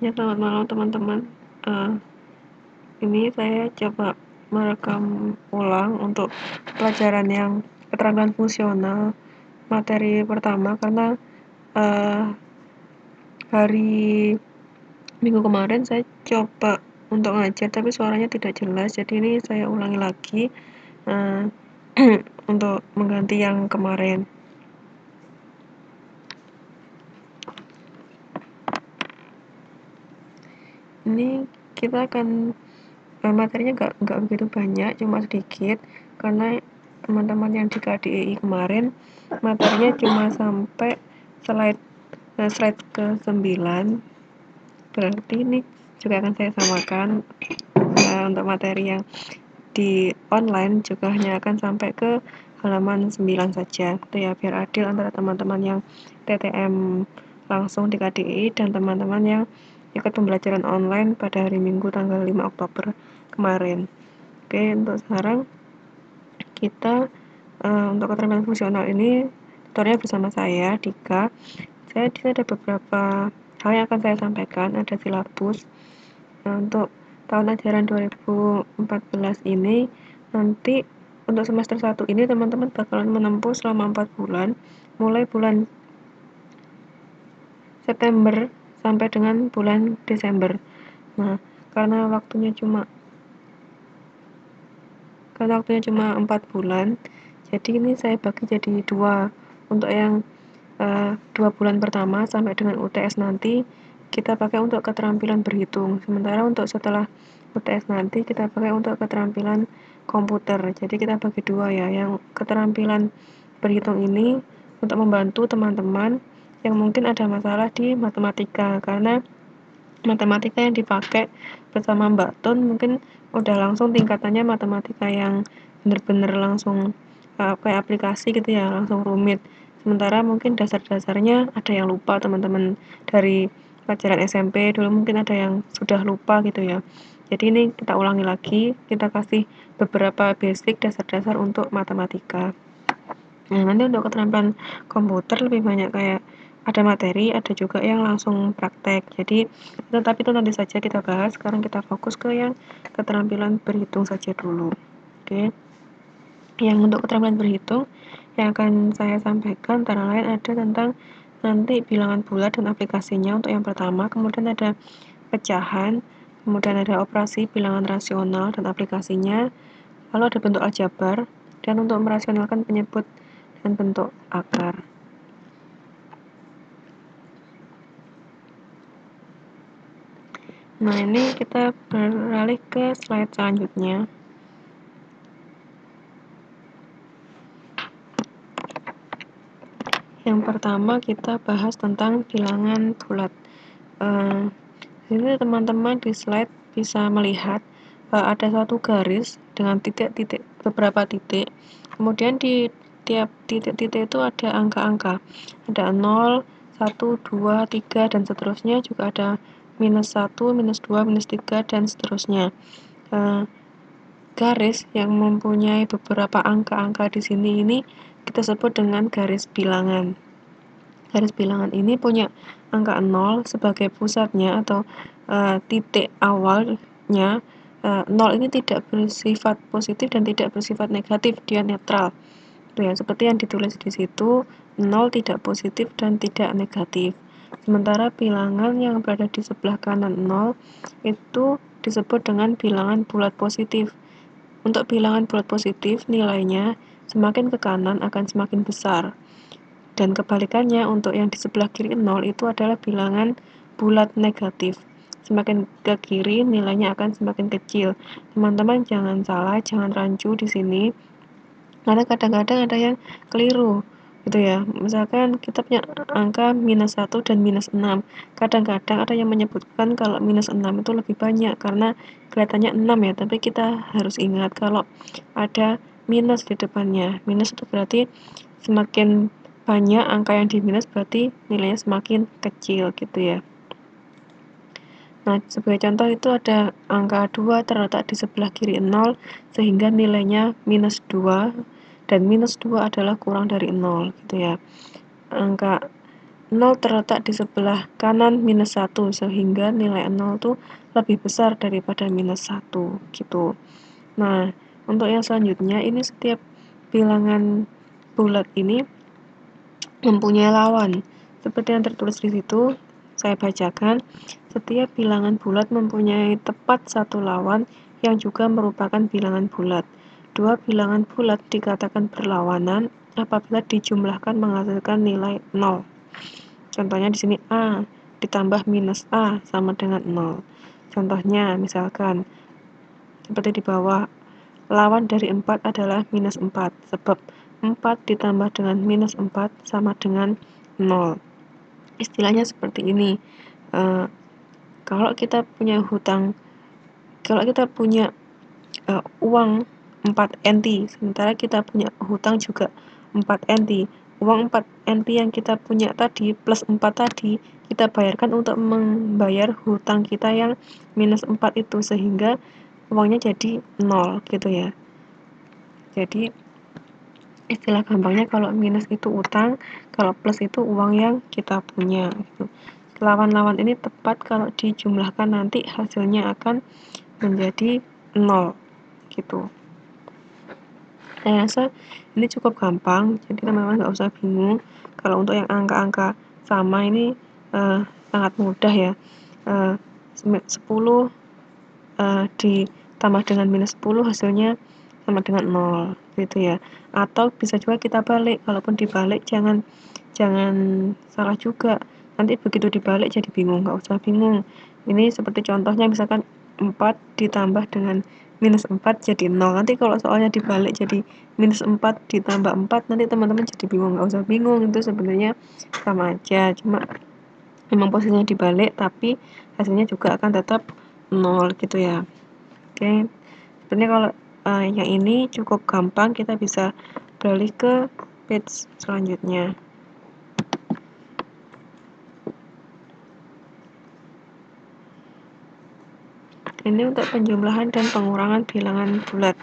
Ya, selamat malam teman-teman. Eh, ini saya coba merekam ulang untuk pelajaran yang keterampilan fungsional materi pertama karena eh, hari minggu kemarin saya coba untuk ngajar tapi suaranya tidak jelas. Jadi ini saya ulangi lagi eh, untuk mengganti yang kemarin. Ini kita akan materinya nggak begitu banyak, cuma sedikit karena teman-teman yang di KDI kemarin materinya cuma sampai slide ke 9, berarti ini juga akan saya samakan. Untuk materi yang di online juga hanya akan sampai ke halaman 9 saja, itu ya, biar adil antara teman-teman yang TTM langsung di KDI dan teman-teman yang ikut pembelajaran online pada hari Minggu tanggal 5 Oktober kemarin. Oke, untuk sekarang kita untuk keterampilan fungsional ini tutorialnya bersama saya, Dika. Saya di sini ada beberapa hal yang akan saya sampaikan. Ada silabus untuk tahun ajaran 2014 ini. Nanti untuk semester 1 ini teman-teman bakalan menempuh selama 4 bulan, mulai bulan September sampai dengan bulan Desember. Nah, karena waktunya cuma 4 bulan, jadi ini saya bagi jadi dua. Untuk yang 2 bulan pertama sampai dengan UTS nanti kita pakai untuk keterampilan berhitung, sementara untuk setelah UTS nanti kita pakai untuk keterampilan komputer. Jadi kita bagi dua ya, yang keterampilan berhitung ini untuk membantu teman-teman yang mungkin ada masalah di matematika, karena matematika yang dipakai bersama Mbak Tun mungkin udah langsung tingkatannya matematika yang bener-bener langsung kayak aplikasi gitu ya, langsung rumit. Sementara mungkin dasar-dasarnya ada yang lupa teman-teman dari pelajaran SMP dulu, mungkin ada yang sudah lupa gitu ya. Jadi ini kita ulangi lagi, kita kasih beberapa basic dasar-dasar untuk matematika. Nah, nanti untuk keterampilan komputer lebih banyak kayak ada materi, ada juga yang langsung praktek. Jadi, tetapi itu nanti saja kita bahas. Sekarang kita fokus ke yang keterampilan berhitung saja dulu. Oke. Yang untuk keterampilan berhitung yang akan saya sampaikan antara lain ada tentang nanti bilangan bulat dan aplikasinya untuk yang pertama, kemudian ada pecahan, kemudian ada operasi bilangan rasional dan aplikasinya, lalu ada bentuk aljabar, dan untuk merasionalkan penyebut dan bentuk akar. Nah, ini kita beralih ke slide selanjutnya. Yang pertama kita bahas tentang bilangan bulat. Ini teman-teman di slide bisa melihat ada suatu garis dengan titik-titik, beberapa titik. Kemudian di tiap titik-titik itu ada angka-angka. Ada 0, 1, 2, 3, dan seterusnya. Juga ada -1, -2, -3, dan seterusnya. Garis yang mempunyai beberapa angka-angka di sini ini kita sebut dengan garis bilangan. Garis bilangan ini punya angka 0 sebagai pusatnya atau titik awalnya. 0 ini tidak bersifat positif dan tidak bersifat negatif, dia netral. Ya, seperti yang ditulis di situ, 0 tidak positif dan tidak negatif. Sementara bilangan yang berada di sebelah kanan 0 itu disebut dengan bilangan bulat positif. Untuk bilangan bulat positif, nilainya semakin ke kanan akan semakin besar. Dan kebalikannya, untuk yang di sebelah kiri 0 itu adalah bilangan bulat negatif. Semakin ke kiri, nilainya akan semakin kecil. Teman-teman jangan salah, jangan rancu di sini. Karena kadang-kadang ada yang keliru gitu ya. Misalkan kita punya angka -1 dan -6. Kadang-kadang ada yang menyebutkan kalau -6 itu lebih banyak karena kelihatannya 6 ya, tapi kita harus ingat kalau ada minus di depannya. Minus itu berarti semakin banyak angka yang di minus berarti nilainya semakin kecil gitu ya. Nah, sebagai contoh itu ada angka 2 terletak di sebelah kiri 0 sehingga nilainya -2, dan -2 adalah kurang dari 0 gitu ya. Angka 0 terletak di sebelah kanan minus 1, sehingga nilai 0 tuh lebih besar daripada minus 1, gitu. Nah, untuk yang selanjutnya, ini setiap bilangan bulat ini mempunyai lawan. Seperti yang tertulis di situ, saya bacakan, setiap bilangan bulat mempunyai tepat satu lawan yang juga merupakan bilangan bulat. Dua bilangan bulat dikatakan berlawanan apabila dijumlahkan menghasilkan nilai 0. Contohnya di sini A ditambah minus A sama dengan 0. Contohnya misalkan seperti di bawah, lawan dari 4 adalah minus 4, sebab 4 ditambah dengan minus 4 sama dengan 0. Istilahnya seperti ini, kalau kita punya uang 4 NT, sementara kita punya hutang juga 4 NT. Uang 4 NT yang kita punya tadi plus 4 tadi, kita bayarkan untuk membayar hutang kita yang minus 4 itu, sehingga uangnya jadi 0 gitu ya. Jadi istilah gampangnya kalau minus itu utang, kalau plus itu uang yang kita punya gitu. Lawan-lawan ini tepat kalau dijumlahkan nanti hasilnya akan menjadi 0 gitu. Saya rasa ini cukup gampang, jadi teman-teman nggak usah bingung. Kalau untuk yang angka-angka sama ini sangat mudah ya. 10 ditambah dengan minus 10 hasilnya sama dengan 0 gitu ya. Atau bisa juga kita balik, kalaupun dibalik jangan salah juga. Nanti begitu dibalik jadi bingung, nggak usah bingung. Ini seperti contohnya misalkan 4 ditambah dengan minus 4 jadi 0. Nanti kalau soalnya dibalik jadi minus 4 ditambah 4, nanti teman-teman jadi bingung. Nggak usah bingung, itu sebenarnya sama aja. Cuma memang posisinya dibalik, tapi hasilnya juga akan tetap 0 gitu ya. Oke, sebenarnya kalau yang ini cukup gampang, kita bisa beralih ke page selanjutnya. Ini untuk penjumlahan dan pengurangan bilangan bulat.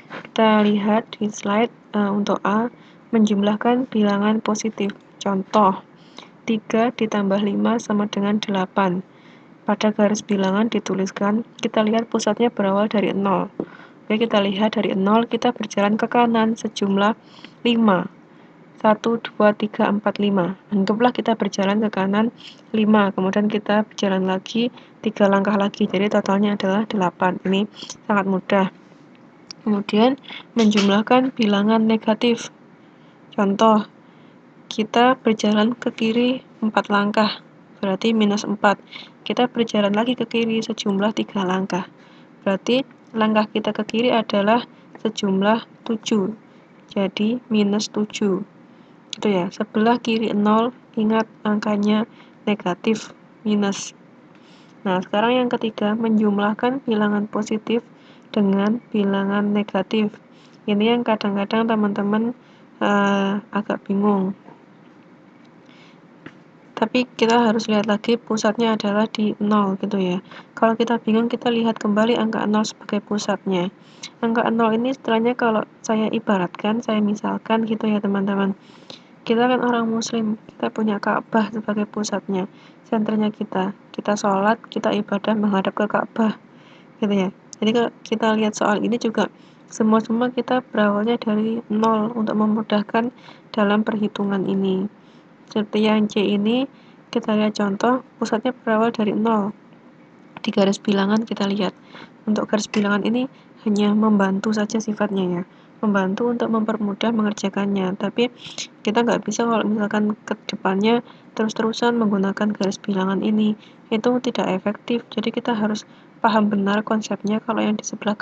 Kita lihat di slide untuk A, menjumlahkan bilangan positif. Contoh, 3 ditambah 5 sama dengan 8. Pada garis bilangan dituliskan, kita lihat pusatnya berawal dari 0. Oke, kita lihat dari 0, kita berjalan ke kanan sejumlah 5. 1, 2, 3, 4, 5. Anggaplah kita berjalan ke kanan 5, kemudian kita berjalan lagi 3 langkah lagi, jadi totalnya adalah 8. Ini sangat mudah. Kemudian menjumlahkan bilangan negatif. Contoh, kita berjalan ke kiri 4 langkah, berarti minus 4. Kita berjalan lagi ke kiri sejumlah 3 langkah, berarti langkah kita ke kiri adalah sejumlah 7, jadi minus 7. Itu ya, sebelah kiri 0, ingat angkanya negatif, minus. Nah, sekarang yang ketiga, menjumlahkan bilangan positif dengan bilangan negatif. Ini yang kadang-kadang teman-teman agak bingung. Tapi kita harus lihat lagi pusatnya adalah di 0 gitu ya. Kalau kita bingung, kita lihat kembali angka 0 sebagai pusatnya. Angka 0 ini istilahnya kalau saya ibaratkan, saya misalkan gitu ya teman-teman. Kita kan orang muslim, kita punya Ka'bah sebagai pusatnya, senternya kita. Kita sholat, kita ibadah menghadap ke Ka'bah, gitu ya. Jadi kalau kita lihat soal ini juga, semua kita berawalnya dari 0 untuk memudahkan dalam perhitungan ini. Seperti yang C ini, kita lihat contoh, pusatnya berawal dari 0. Di garis bilangan kita lihat, untuk garis bilangan ini hanya membantu saja sifatnya ya, membantu untuk mempermudah mengerjakannya, tapi kita nggak bisa kalau misalkan ke depannya terus-terusan menggunakan garis bilangan ini, itu tidak efektif. Jadi kita harus paham benar konsepnya, kalau yang di sebelah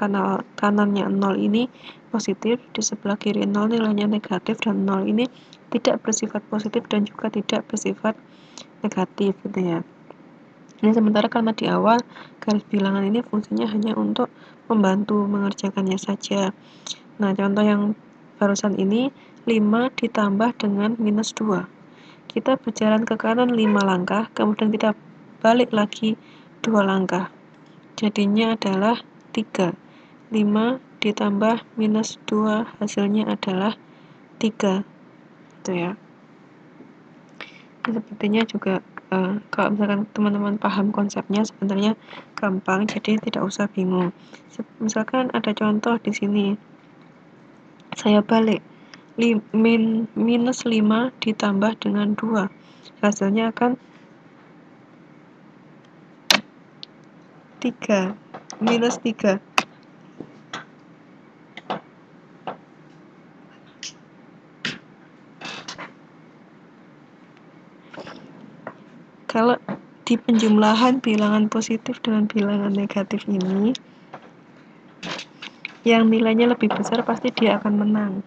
kanannya 0 ini positif, di sebelah kiri 0 nilainya negatif, dan 0 ini tidak bersifat positif dan juga tidak bersifat negatif gitu ya. Ini sementara karena di awal garis bilangan ini fungsinya hanya untuk membantu mengerjakannya saja. Nah, contoh yang barusan ini 5 ditambah dengan minus 2. Kita berjalan ke kanan 5 langkah, kemudian kita balik lagi 2 langkah. Jadinya adalah 3. 5 ditambah minus 2 hasilnya adalah 3. Itu ya. Sepertinya juga kalau misalkan teman-teman paham konsepnya sebenarnya gampang, jadi tidak usah bingung. Misalkan ada contoh di sini, saya balik minus 5 ditambah dengan 2, hasilnya akan 3, minus 3. Kalau di penjumlahan bilangan positif dengan bilangan negatif ini, yang nilainya lebih besar pasti dia akan menang.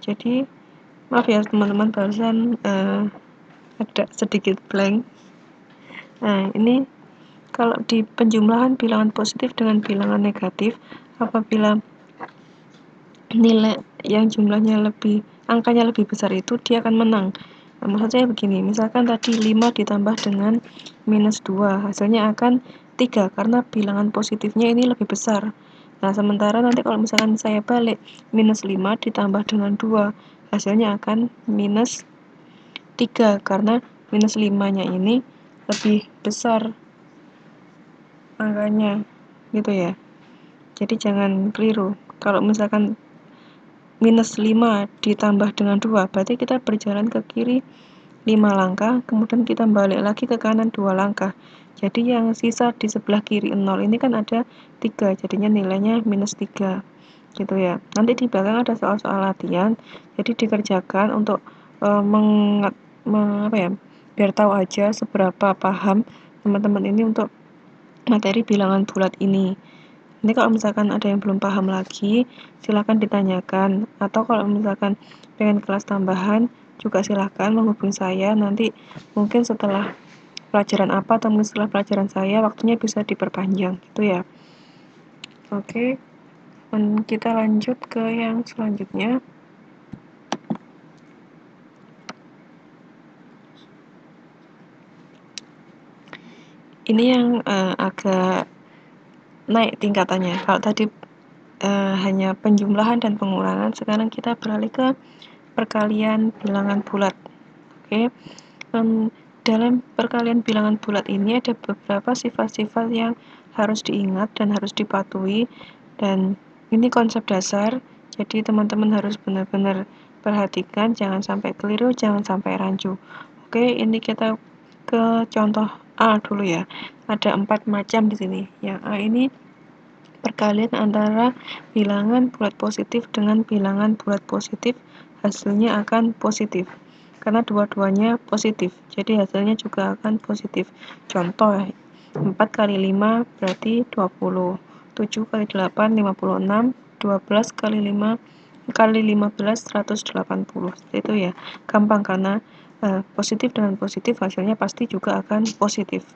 Jadi maaf ya teman-teman, barusan ada sedikit blank. Nah, ini kalau di penjumlahan bilangan positif dengan bilangan negatif, apabila nilai yang jumlahnya angkanya lebih besar itu, dia akan menang. Nah, maksud saya begini, misalkan tadi 5 ditambah dengan minus 2, hasilnya akan 3, karena bilangan positifnya ini lebih besar. Nah, sementara nanti kalau misalkan saya balik, minus 5 ditambah dengan 2, hasilnya akan minus 3, karena minus 5-nya ini lebih besar angkanya, gitu ya. Jadi jangan keliru. Kalau misalkan minus 5 ditambah dengan 2, berarti kita berjalan ke kiri 5 langkah, kemudian kita balik lagi ke kanan 2 langkah. Jadi yang sisa di sebelah kiri 0 ini kan ada 3, jadinya nilainya minus 3. Gitu ya. Nanti di belakang ada soal-soal latihan, jadi dikerjakan untuk biar tahu aja seberapa paham teman-teman ini untuk materi bilangan bulat ini. Nanti kalau misalkan ada yang belum paham lagi, silakan ditanyakan. Atau kalau misalkan pengen kelas tambahan, juga silakan menghubungi saya. Nanti mungkin setelah pelajaran apa atau setelah pelajaran saya, waktunya bisa diperpanjang, gitu ya. Oke, kita lanjut ke yang selanjutnya. Ini yang agak naik tingkatannya. Kalau tadi hanya penjumlahan dan pengurangan, sekarang kita beralih ke perkalian bilangan bulat. Oke. Dalam perkalian bilangan bulat ini ada beberapa sifat-sifat yang harus diingat dan harus dipatuhi, dan ini konsep dasar, jadi teman-teman harus benar-benar perhatikan, jangan sampai keliru, jangan sampai rancu. Oke, ini kita ke contoh A dulu ya. Ada 4 macam di sini. Yang A ini perkalian antara bilangan bulat positif dengan bilangan bulat positif, hasilnya akan positif karena dua-duanya positif, jadi hasilnya juga akan positif. Contoh, 4 kali 5 berarti 20, 7 kali 8 56, 12 kali 5 kali 15 180. Itu ya, gampang karena positif dengan positif hasilnya pasti juga akan positif.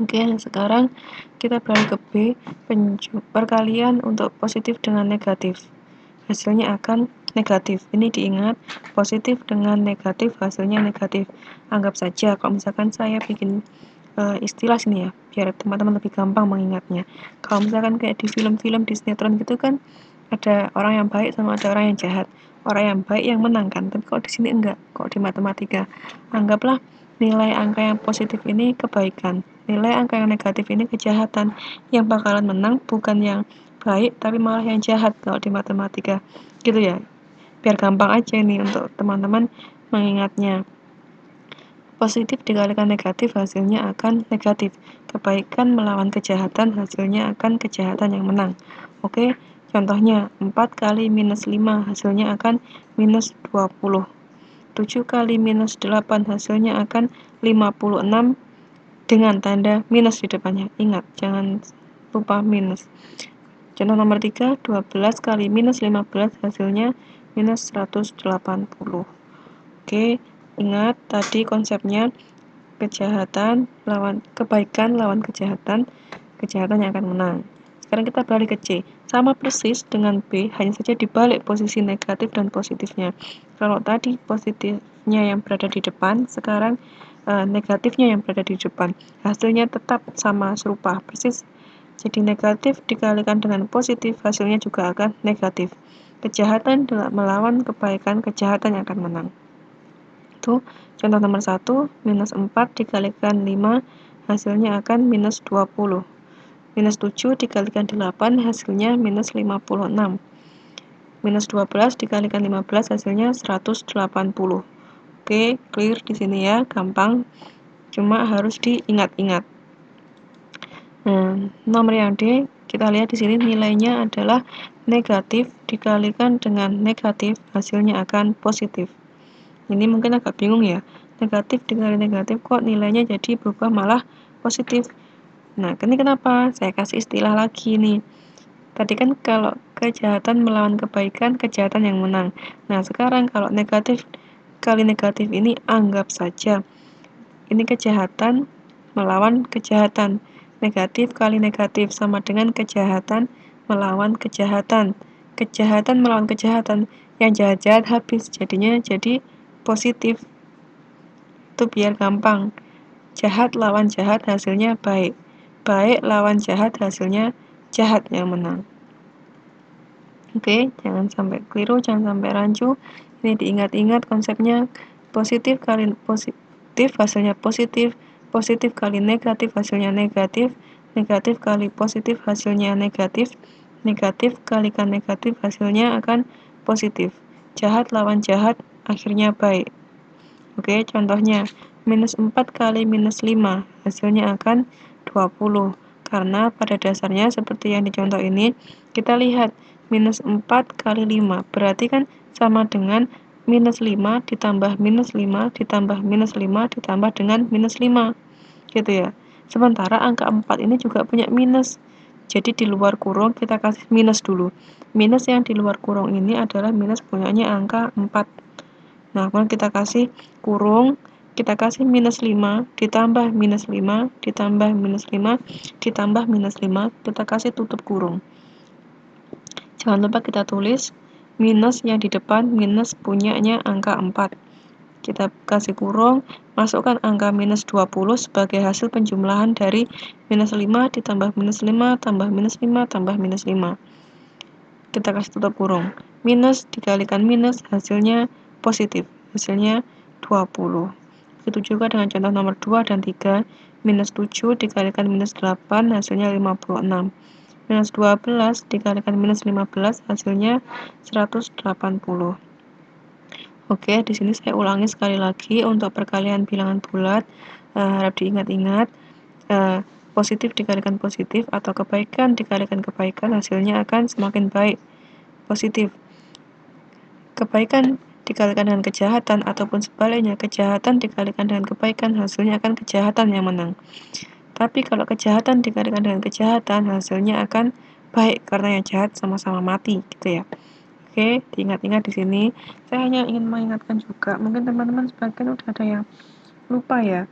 Oke, sekarang kita beralih ke B, perkalian untuk positif dengan negatif. Hasilnya akan negatif. Ini diingat, positif dengan negatif hasilnya negatif. Anggap saja kalau misalkan saya bikin istilah sini ya, biar teman-teman lebih gampang mengingatnya. Kalau misalkan kayak di film-film di sinetron gitu kan, ada orang yang baik sama ada orang yang jahat. Orang yang baik yang menang kan, tapi kalau di sini enggak. Kalau di matematika, anggaplah nilai angka yang positif ini kebaikan, nilai angka yang negatif ini kejahatan. Yang bakalan menang bukan yang baik, tapi malah yang jahat kalau di matematika. Gitu ya. Biar gampang aja nih untuk teman-teman mengingatnya. Positif dikalikan negatif hasilnya akan negatif. Kebaikan melawan kejahatan hasilnya akan kejahatan yang menang. Oke, contohnya 4 kali minus 5 hasilnya akan minus 20. 7 kali minus 8 hasilnya akan 56 dengan tanda minus di depannya. Ingat, jangan lupa minus. Contoh nomor 3, 12 kali minus 15 hasilnya minus 180. Oke, ingat tadi konsepnya kebaikan lawan kejahatan yang akan menang. Sekarang kita beralih ke C. Sama persis dengan B, hanya saja dibalik posisi negatif dan positifnya. Kalau tadi positifnya yang berada di depan, sekarang negatifnya yang berada di depan. Hasilnya tetap sama, serupa, persis. Jadi negatif dikalikan dengan positif, hasilnya juga akan negatif. kejahatan melawan kebaikan, kejahatan yang akan menang. Itu contoh nomor 1, minus 4 dikalikan 5 hasilnya akan minus 20. Minus 7 dikalikan 8 hasilnya minus 56. Minus 12 dikalikan 15 hasilnya 180. Oke, clear di sini ya, gampang. Cuma harus diingat-ingat. Nomor yang D, kita lihat di sini nilainya adalah negatif dikalikan dengan negatif, hasilnya akan positif. Ini mungkin agak bingung ya, negatif dikali negatif kok nilainya jadi berubah malah positif. Nah, ini kenapa? Saya kasih istilah lagi nih. Tadi kan kalau kejahatan melawan kebaikan, kejahatan yang menang. Nah, sekarang kalau negatif kali negatif ini anggap saja ini kejahatan melawan kejahatan. Negatif kali negatif sama dengan kejahatan melawan kejahatan. Kejahatan melawan kejahatan. Yang jahat-jahat habis, jadinya jadi positif. Itu biar gampang. Jahat lawan jahat hasilnya baik. Baik lawan jahat hasilnya jahat yang menang. Oke, jangan sampai keliru, jangan sampai rancu. Ini diingat-ingat konsepnya. Positif kali positif hasilnya positif. Positif kali negatif hasilnya negatif. Negatif kali positif hasilnya negatif. Negatif kalikan negatif hasilnya akan positif. Jahat lawan jahat akhirnya baik. Oke, contohnya minus 4 kali minus 5 hasilnya akan 20. Karena pada dasarnya seperti yang di contoh ini, kita lihat minus 4 kali 5 berarti kan sama dengan minus 5 ditambah minus 5 ditambah minus 5 ditambah dengan minus 5 gitu ya. Sementara angka 4 ini juga punya minus, jadi di luar kurung kita kasih minus dulu. Minus yang di luar kurung ini adalah minus punyanya angka 4. Nah, kalau kita kasih kurung, kita kasih minus 5, ditambah minus 5, ditambah minus 5, ditambah minus 5, kita kasih tutup kurung. Jangan lupa kita tulis minus yang di depan, minus punyanya angka 4. Kita kasih kurung, masukkan angka minus 20 sebagai hasil penjumlahan dari minus 5 ditambah minus 5, tambah minus 5, tambah minus 5. Kita kasih tutup kurung. Minus dikalikan minus, hasilnya positif. Hasilnya 20. Begitu juga dengan contoh nomor 2 dan 3. Minus 7 dikalikan minus 8, hasilnya 56. Minus 12 dikalikan minus 15, hasilnya 180. Oke, di sini saya ulangi sekali lagi untuk perkalian bilangan bulat. Harap diingat-ingat. Positif dikalikan positif atau kebaikan dikalikan kebaikan hasilnya akan semakin baik. Positif. Kebaikan dikalikan dengan kejahatan ataupun sebaliknya, kejahatan dikalikan dengan kebaikan hasilnya akan kejahatan yang menang. Tapi kalau kejahatan dikalikan dengan kejahatan hasilnya akan baik karena yang jahat sama-sama mati gitu ya. Oke, diingat-ingat di sini. Saya hanya ingin mengingatkan juga, mungkin teman-teman sebagian udah ada yang lupa ya,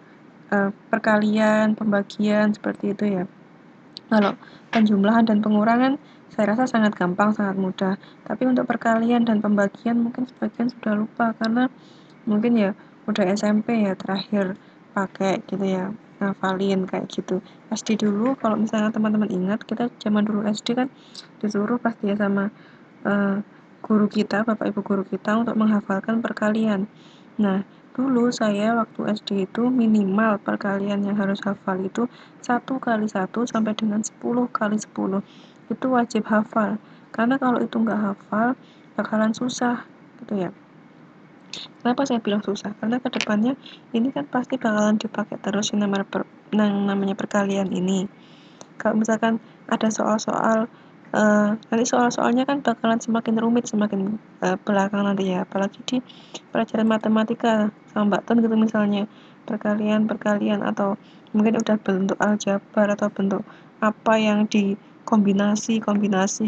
perkalian, pembagian seperti itu ya. Kalau penjumlahan dan pengurangan saya rasa sangat gampang, sangat mudah. Tapi untuk perkalian dan pembagian mungkin sebagian sudah lupa karena mungkin ya udah SMP ya terakhir pakai gitu ya, ngafalin kayak gitu. SD dulu kalau misalnya teman-teman ingat, kita zaman dulu SD kan disuruh pasti ya sama guru kita, bapak ibu guru kita untuk menghafalkan perkalian. Nah, dulu saya waktu SD itu minimal perkalian yang harus hafal itu 1 kali 1 sampai dengan 10 kali 10. Itu wajib hafal. Karena kalau itu nggak hafal, bakalan susah gitu ya. Kenapa saya bilang susah? Karena kedepannya ini kan pasti bakalan dipakai terus yang namanya perkalian ini. Kalau misalkan ada soal-soal, nanti soal-soalnya kan bakalan semakin rumit, semakin belakang nanti ya. Apalagi di pelajaran matematika sama Mbak Tun gitu misalnya, perkalian atau mungkin udah bentuk aljabar atau bentuk apa yang dikombinasi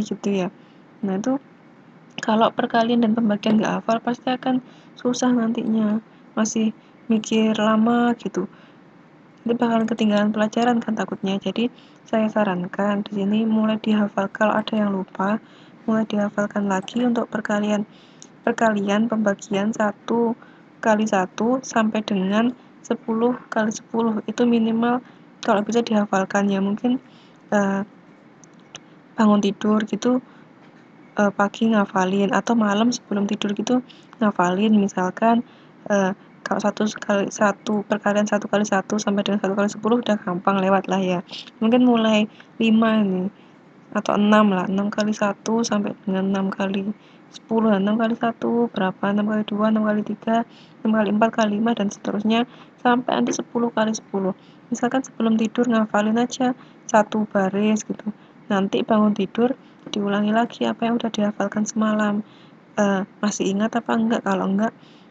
gitu ya. Nah itu kalau perkalian dan pembagian nggak hafal pasti akan susah nantinya, masih mikir lama gitu. Nanti bakalan ketinggalan pelajaran kan takutnya. Jadi saya sarankan di sini mulai dihafal, kalau ada yang lupa mulai dihafalkan lagi untuk perkalian pembagian 1 kali 1 sampai dengan 10 kali 10 itu minimal kalau bisa dihafalkan ya. Mungkin bangun tidur gitu pagi ngafalin atau malam sebelum tidur gitu ngafalin, misalkan kalau satu perkalian 1 kali 1 sampai dengan 1 kali 10 udah gampang lewat lah ya. Mungkin mulai 5 nih atau 6 lah, 6 kali 1 sampai dengan 6 kali 10. 6 kali 1 berapa, 6 kali 2, 6 kali 3, 6 kali 4 kali 5 dan seterusnya sampai nanti 10 kali 10. Misalkan sebelum tidur ngafalin aja satu baris gitu, nanti bangun tidur diulangi lagi apa yang udah dihafalkan semalam. Masih ingat apa enggak?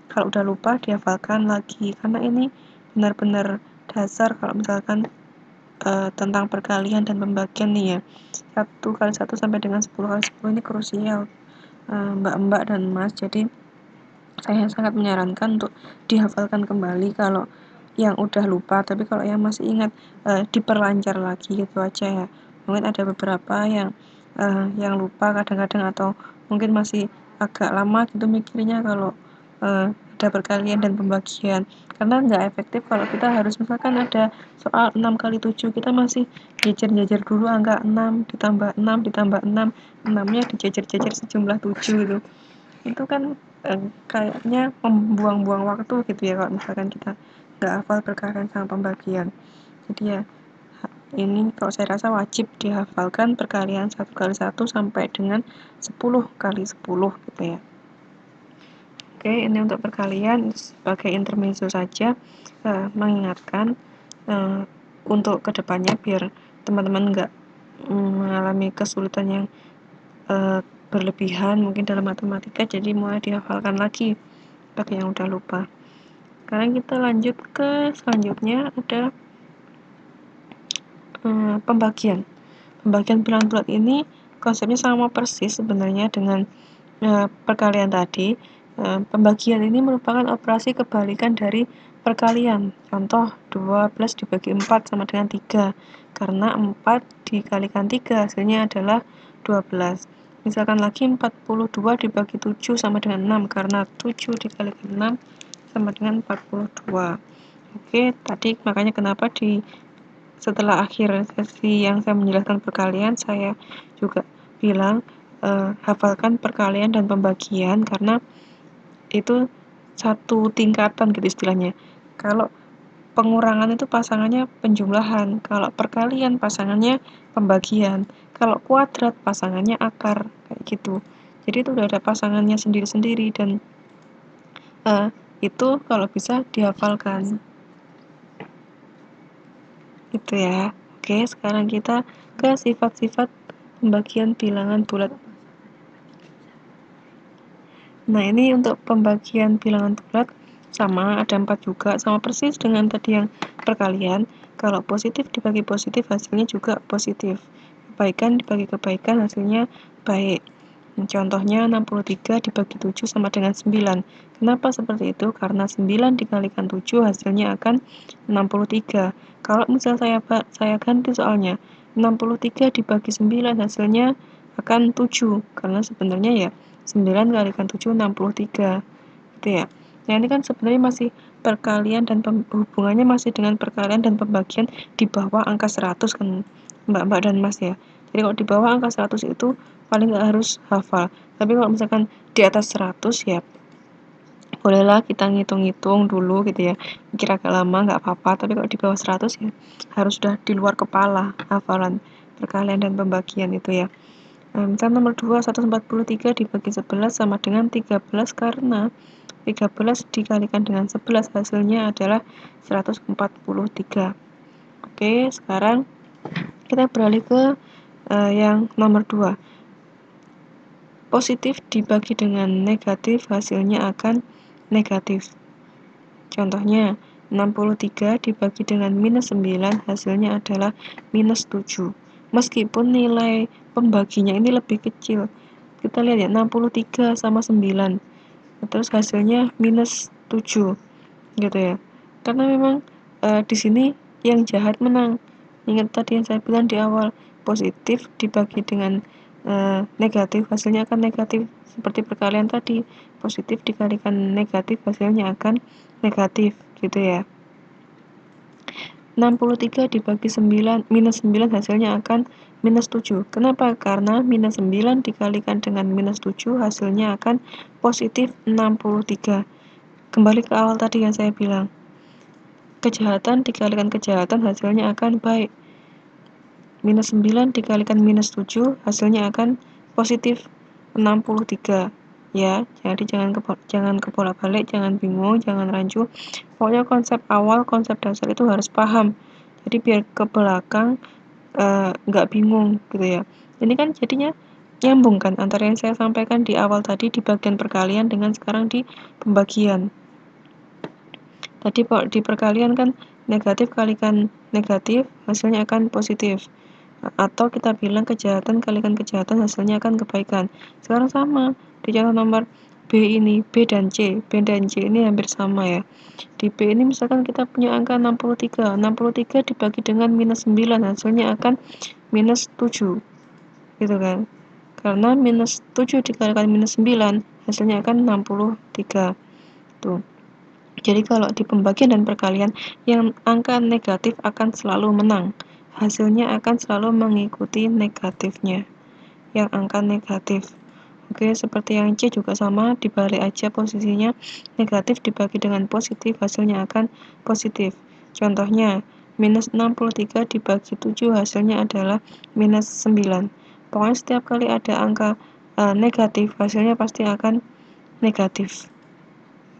Kalau udah lupa dihafalkan lagi, karena ini benar-benar dasar kalau misalkan tentang perkalian dan pembagian nih ya. 1 kali 1 sampai dengan 10 kali 10 ini krusial, mbak-mbak dan mas. Jadi saya sangat menyarankan untuk dihafalkan kembali kalau yang udah lupa, tapi kalau yang masih ingat diperlancar lagi gitu aja ya. Mungkin ada beberapa yang lupa kadang-kadang atau mungkin masih agak lama gitu mikirnya kalau ada perkalian dan pembagian, karena nggak efektif kalau kita harus misalkan ada soal 6 kali 7 kita masih jajar-jajar dulu angka 6 ditambah 6 ditambah 6, 6-nya dijajar-jajar sejumlah 7 gitu. Itu kan kayaknya membuang-buang waktu gitu ya kalau misalkan kita nggak hafal perkalian sama pembagian. Jadi ya ini kalau saya rasa wajib dihafalkan perkalian 1 kali 1 sampai dengan 10 kali 10 gitu ya. Oke, ini untuk perkalian sebagai intermezzo saja, mengingatkan untuk kedepannya biar teman-teman nggak mengalami kesulitan yang berlebihan mungkin dalam matematika, jadi mulai dihafalkan lagi bagi yang udah lupa. Sekarang kita lanjut ke selanjutnya, ada pembagian bilangan bulat. Ini konsepnya sama persis sebenarnya dengan perkalian tadi. Pembagian ini merupakan operasi kebalikan dari perkalian. Contoh 12 dibagi 4 sama dengan 3, karena 4 dikalikan 3 hasilnya adalah 12. Misalkan lagi 42 dibagi 7 sama dengan 6, karena 7 dikalikan 6 sama dengan 42. Oke, tadi makanya kenapa setelah akhir sesi yang saya menjelaskan perkalian, saya juga bilang hafalkan perkalian dan pembagian, karena itu satu tingkatan gitu istilahnya. Kalau pengurangan itu pasangannya penjumlahan, kalau perkalian pasangannya pembagian, kalau kuadrat pasangannya akar, kayak gitu. Jadi itu udah ada pasangannya sendiri-sendiri dan itu kalau bisa dihafalkan. Gitu ya. Oke, sekarang kita ke sifat-sifat pembagian bilangan bulat. Nah, ini untuk pembagian bilangan bulat sama, ada 4 juga, sama persis dengan tadi yang perkalian. Kalau positif dibagi positif hasilnya juga positif. Kebaikan dibagi kebaikan hasilnya baik. Contohnya 63 dibagi 7 sama dengan 9. Kenapa seperti itu? Karena 9 dikalikan 7 hasilnya akan 63. Kalau misal saya ganti soalnya, 63 dibagi 9 hasilnya akan 7. Karena sebenarnya ya 9 kalikan 7 63. Gitu ya. Nah, ini kan sebenarnya masih perkalian dan hubungannya masih dengan perkalian dan pembagian di bawah angka 100 kan Mbak dan Mas ya. Jadi kalau di bawah angka 100 itu paling nggak harus hafal. Tapi kalau misalkan di atas 100 ya bolehlah kita ngitung-ngitung dulu gitu ya. Mikir agak lama nggak apa-apa, tapi kalau di bawah 100 ya harus sudah di luar kepala hafalan perkalian dan pembagian itu ya. Misal nomor 2, 143 dibagi 11 sama dengan 13, karena 13 dikalikan dengan 11 hasilnya adalah 143. Oke, sekarang kita beralih ke yang nomor 2. Positif dibagi dengan negatif hasilnya akan negatif. Contohnya, 63 dibagi dengan minus 9 hasilnya adalah minus 7. Meskipun nilai pembaginya ini lebih kecil. Kita lihat ya, 63 sama 9. Terus hasilnya minus 7 gitu ya. Karena memang di sini yang jahat menang. Ingat tadi yang saya bilang di awal, positif dibagi dengan negatif hasilnya akan negatif, seperti perkalian tadi. Positif dikalikan negatif hasilnya akan negatif gitu ya. 63 dibagi 9 minus 9 hasilnya akan minus 7. Kenapa? Karena minus 9 dikalikan dengan minus 7 hasilnya akan positif 63. Kembali ke awal tadi yang saya bilang. Kejahatan dikalikan kejahatan hasilnya akan baik. Minus 9 dikalikan minus 7 hasilnya akan positif 63. Ya, jadi jangan kebolak-balik, jangan bingung, jangan rancu. Pokoknya konsep awal, konsep dasar itu harus paham. Jadi biar ke belakang nggak bingung gitu ya. Ini kan jadinya nyambung kan antara yang saya sampaikan di awal tadi di bagian perkalian dengan sekarang di pembagian. Tadi di perkalian kan negatif kalikan negatif hasilnya akan positif. Atau kita bilang kejahatan kalikan kejahatan hasilnya akan kebaikan. Sekarang sama di contoh nomor B ini, B dan C ini hampir sama ya. Di B ini misalkan kita punya angka 63 dibagi dengan minus 9 hasilnya akan minus 7 gitu kan. Karena minus 7 dikalikan minus 9 hasilnya akan 63 tuh. Jadi kalau di pembagian dan perkalian yang angka negatif akan selalu menang, hasilnya akan selalu mengikuti negatifnya yang angka negatif. Oke, seperti yang C juga sama, dibalik aja posisinya, negatif dibagi dengan positif hasilnya akan positif. Contohnya minus 63 dibagi 7 hasilnya adalah minus 9. Pokoknya setiap kali ada angka negatif hasilnya pasti akan negatif.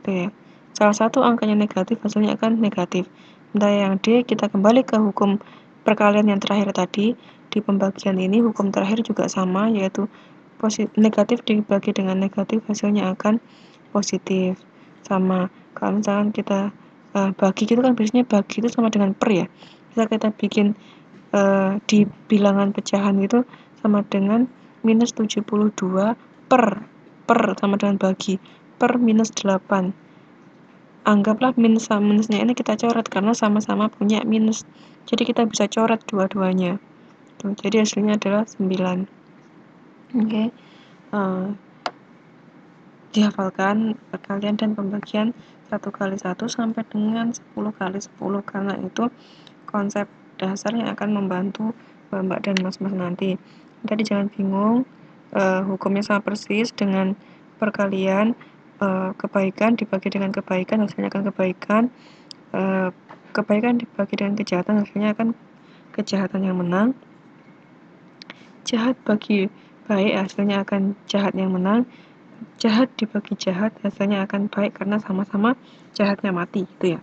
Oke. Salah satu angkanya negatif hasilnya akan negatif. Sementara yang D kita kembali ke hukum perkalian yang terakhir tadi. Di pembagian ini hukum terakhir juga sama, yaitu negatif dibagi dengan negatif hasilnya akan positif. Sama kalau misalkan kita bagi gitu kan biasanya bagi itu sama dengan per ya. Bisa kita bikin di bilangan pecahan itu sama dengan minus 72 per sama dengan bagi per minus 8. Anggaplah minusnya ini kita coret karena sama-sama punya minus. Jadi kita bisa coret dua-duanya. Jadi hasilnya adalah 9. Oke. Dihafalkan perkalian dan pembagian 1 kali 1 sampai dengan 10 kali 10 karena itu konsep dasar yang akan membantu Mbak dan Mas-mas nanti. Tadi jangan bingung, hukumnya sama persis dengan perkalian, kebaikan dibagi dengan kebaikan hasilnya akan kebaikan, kebaikan dibagi dengan kejahatan hasilnya akan kejahatan yang menang, jahat bagi baik hasilnya akan jahat yang menang, jahat dibagi jahat hasilnya akan baik karena sama-sama jahatnya mati gitu ya.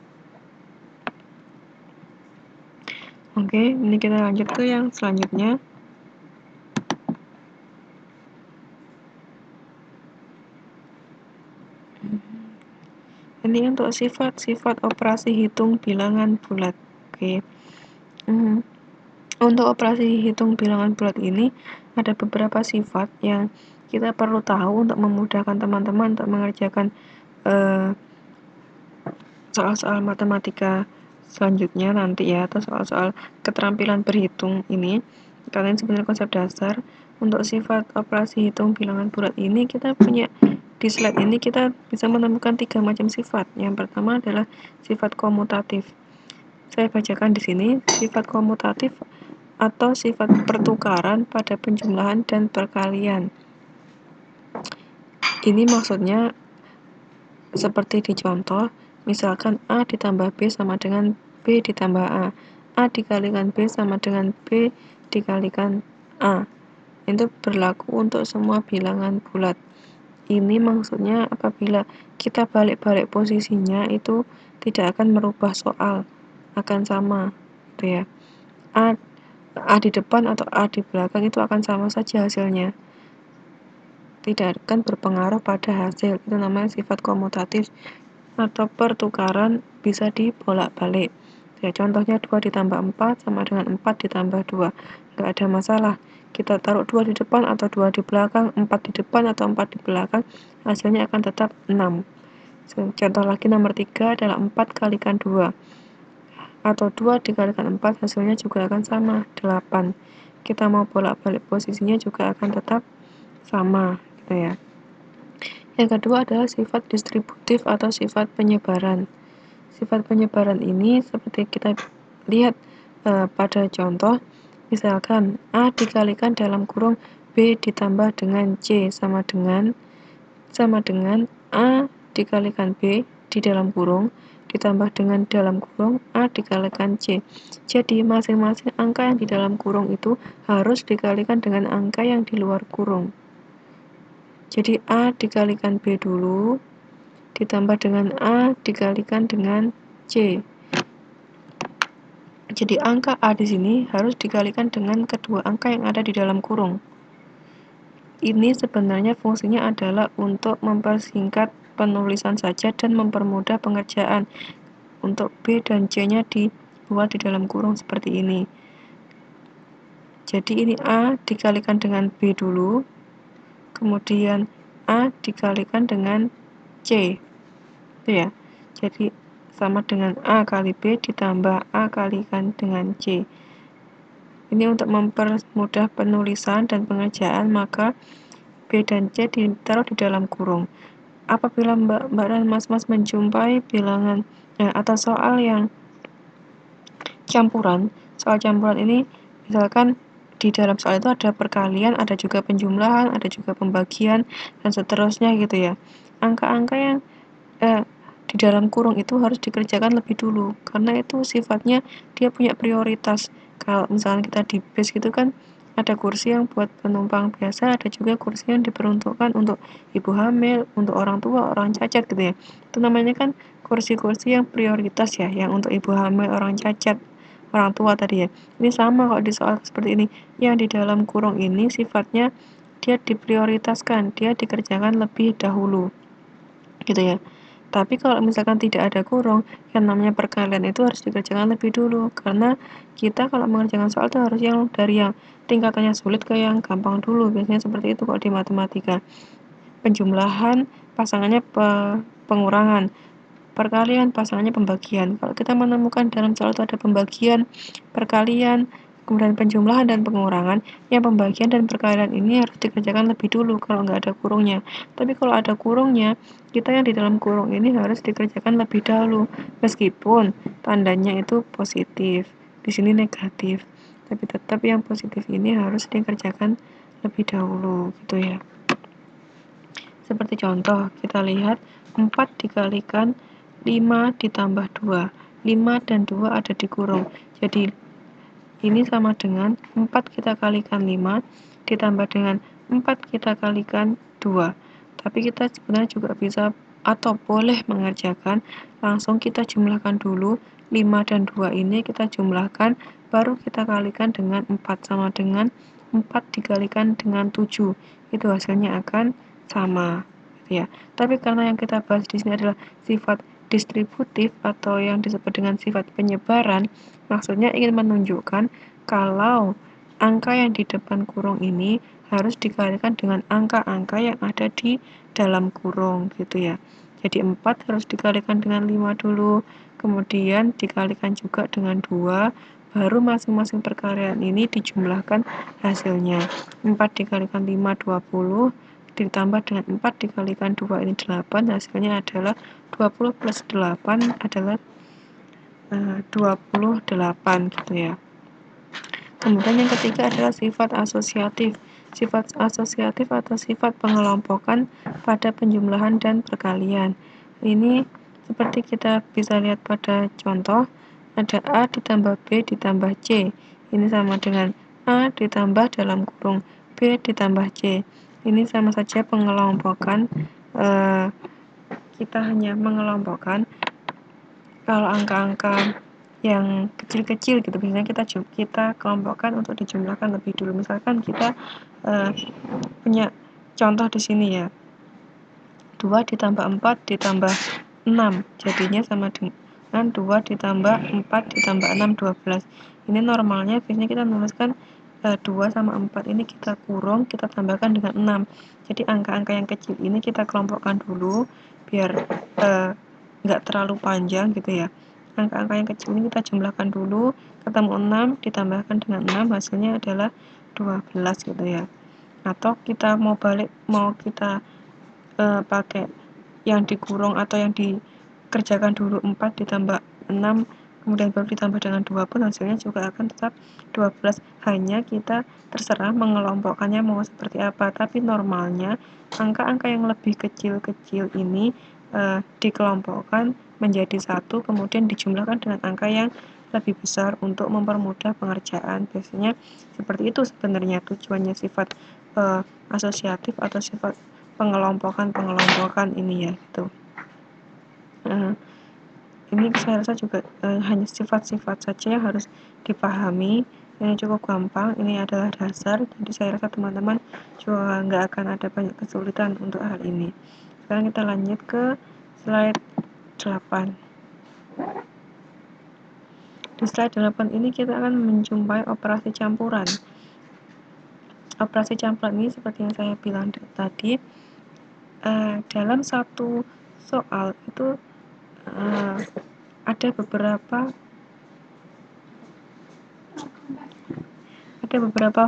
Oke, ini kita lanjut ke yang selanjutnya. Ini untuk sifat-sifat operasi hitung bilangan bulat. Oke. Untuk operasi hitung bilangan bulat ini ada beberapa sifat yang kita perlu tahu untuk memudahkan teman-teman untuk mengerjakan soal-soal matematika selanjutnya nanti ya, atau soal-soal keterampilan berhitung ini. Kalian sebenarnya konsep dasar. Untuk sifat operasi hitung bilangan bulat ini kita punya di slide ini kita bisa menemukan 3 macam sifat. Yang pertama adalah sifat komutatif. Saya bacakan di sini, sifat komutatif atau sifat pertukaran pada penjumlahan dan perkalian. Ini maksudnya seperti di contoh, misalkan A ditambah B sama dengan B ditambah A. A dikalikan B sama dengan B dikalikan A. Itu berlaku untuk semua bilangan bulat. Ini maksudnya apabila kita balik-balik posisinya itu tidak akan merubah soal, akan sama gitu ya. A di depan atau A di belakang itu akan sama saja hasilnya, tidak akan berpengaruh pada hasil. Itu namanya sifat komutatif atau pertukaran bisa dibolak-balik ya. Contohnya 2 ditambah 4 sama dengan 4 ditambah 2, nggak ada masalah. Kita taruh 2 di depan atau 2 di belakang, 4 di depan atau 4 di belakang, hasilnya akan tetap 6. Contoh lagi nomor 3 adalah 4 kalikan 2 atau 2 dikalikan 4 hasilnya juga akan sama, 8. Kita mau bolak-balik posisinya juga akan tetap sama gitu ya. Yang kedua adalah sifat distributif atau sifat penyebaran. Sifat penyebaran ini seperti kita lihat pada contoh, Misalkan A dikalikan dalam kurung B ditambah dengan C sama dengan A dikalikan B di dalam kurung ditambah dengan dalam kurung A dikalikan C. Jadi masing-masing angka yang di dalam kurung itu harus dikalikan dengan angka yang di luar kurung. Jadi A dikalikan B dulu ditambah dengan A dikalikan dengan C. Jadi angka A di sini harus dikalikan dengan kedua angka yang ada di dalam kurung. Ini sebenarnya fungsinya adalah untuk mempersingkat penulisan saja dan mempermudah pengerjaan. Untuk B dan C-nya dibuat di dalam kurung seperti ini. Jadi ini A dikalikan dengan B dulu, kemudian A dikalikan dengan C. Itu ya. Jadi sama dengan A kali B ditambah A kalikan dengan C. Ini untuk mempermudah penulisan dan pengerjaan, maka B dan C ditaruh di dalam kurung. Apabila Mbak dan Mas menjumpai bilangan atau soal yang campuran, soal campuran ini misalkan di dalam soal itu ada perkalian, ada juga penjumlahan, ada juga pembagian, dan seterusnya gitu ya. Angka-angka yang di dalam kurung itu harus dikerjakan lebih dulu, karena itu sifatnya dia punya prioritas. Kalau misalnya kita di bus gitu kan ada kursi yang buat penumpang biasa, ada juga kursi yang diperuntukkan untuk ibu hamil, untuk orang tua, orang cacat gitu ya. Itu namanya kan kursi-kursi yang prioritas ya, yang untuk ibu hamil, orang cacat, orang tua tadi ya. Ini sama kalau di soal seperti ini, yang di dalam kurung ini sifatnya dia diprioritaskan, dia dikerjakan lebih dahulu gitu ya. Tapi kalau misalkan tidak ada kurung, yang namanya perkalian itu harus dikerjakan lebih dulu, karena kita kalau mengerjakan soal itu harus yang dari yang tingkatannya sulit ke yang gampang dulu. Biasanya seperti itu kalau di matematika. Penjumlahan pasangannya pengurangan, perkalian pasangannya pembagian. Kalau kita menemukan dalam soal itu ada pembagian, perkalian, kemudian penjumlahan dan pengurangan, yang pembagian dan perkalian ini harus dikerjakan lebih dulu kalau nggak ada kurungnya. Tapi kalau ada kurungnya, kita yang di dalam kurung ini harus dikerjakan lebih dahulu, meskipun tandanya itu positif, di sini negatif, tapi tetap yang positif ini harus dikerjakan lebih dahulu gitu ya. Seperti contoh, kita lihat 4 dikalikan 5 ditambah 2. 5 dan 2 ada di kurung. Jadi ini sama dengan 4 kita kalikan 5 ditambah dengan 4 kita kalikan 2. Tapi kita sebenarnya juga bisa atau boleh mengerjakan langsung kita jumlahkan dulu 5 dan 2 ini kita jumlahkan, baru kita kalikan dengan 4 sama dengan 4 dikalikan dengan 7. Itu hasilnya akan sama gitu ya. Tapi karena yang kita bahas di sini adalah sifat distributif atau yang disebut dengan sifat penyebaran, maksudnya ingin menunjukkan kalau angka yang di depan kurung ini harus dikalikan dengan angka-angka yang ada di dalam kurung gitu ya. Jadi 4 harus dikalikan dengan 5 dulu, kemudian dikalikan juga dengan 2, baru masing-masing perkalian ini dijumlahkan hasilnya. 4 dikalikan 5, 20, ditambah dengan 4 dikalikan 2 ini 8, hasilnya adalah 20 plus 8 adalah 28 gitu ya. Kemudian yang ketiga adalah sifat asosiatif. Sifat asosiatif atau sifat pengelompokan pada penjumlahan dan perkalian. Ini seperti kita bisa lihat pada contoh, ada A ditambah B ditambah C. Ini sama dengan A ditambah dalam kurung B ditambah C. Ini sama saja pengelompokan. Kita hanya mengelompokkan kalau angka-angka yang kecil-kecil gitu, biasanya kita kelompokkan untuk dijumlahkan lebih dulu. Misalkan kita punya contoh di sini ya, 2 ditambah 4 ditambah 6, jadinya sama dengan 2 ditambah 4 ditambah 6, 12. Ini normalnya biasanya kita menuliskan 2 sama 4 ini kita kurung, kita tambahkan dengan 6. Jadi angka-angka yang kecil ini kita kelompokkan dulu biar nggak terlalu panjang gitu ya. Angka-angka yang kecil ini kita jumlahkan dulu, ketemu 6 ditambahkan dengan 6, hasilnya adalah 12 gitu ya. Atau kita mau kita pakai yang dikurung atau yang dikerjakan dulu 4 ditambah 6 kemudian baru ditambah dengan 2 pun hasilnya juga akan tetap 12. Hanya kita terserah mengelompokkannya mau seperti apa, tapi normalnya angka-angka yang lebih kecil-kecil ini dikelompokkan menjadi satu, kemudian dijumlahkan dengan angka yang lebih besar untuk mempermudah pengerjaan. Biasanya seperti itu sebenarnya tujuannya sifat asosiatif atau sifat pengelompokan ini ya gitu. Ini saya rasa juga hanya sifat-sifat saja yang harus dipahami. Ini cukup gampang, ini adalah dasar, jadi saya rasa teman-teman juga nggak akan ada banyak kesulitan untuk hal ini. Sekarang kita lanjut ke slide 8. Di slide 8 ini kita akan menjumpai operasi campuran. Operasi campuran ini seperti yang saya bilang tadi, dalam satu soal itu ada beberapa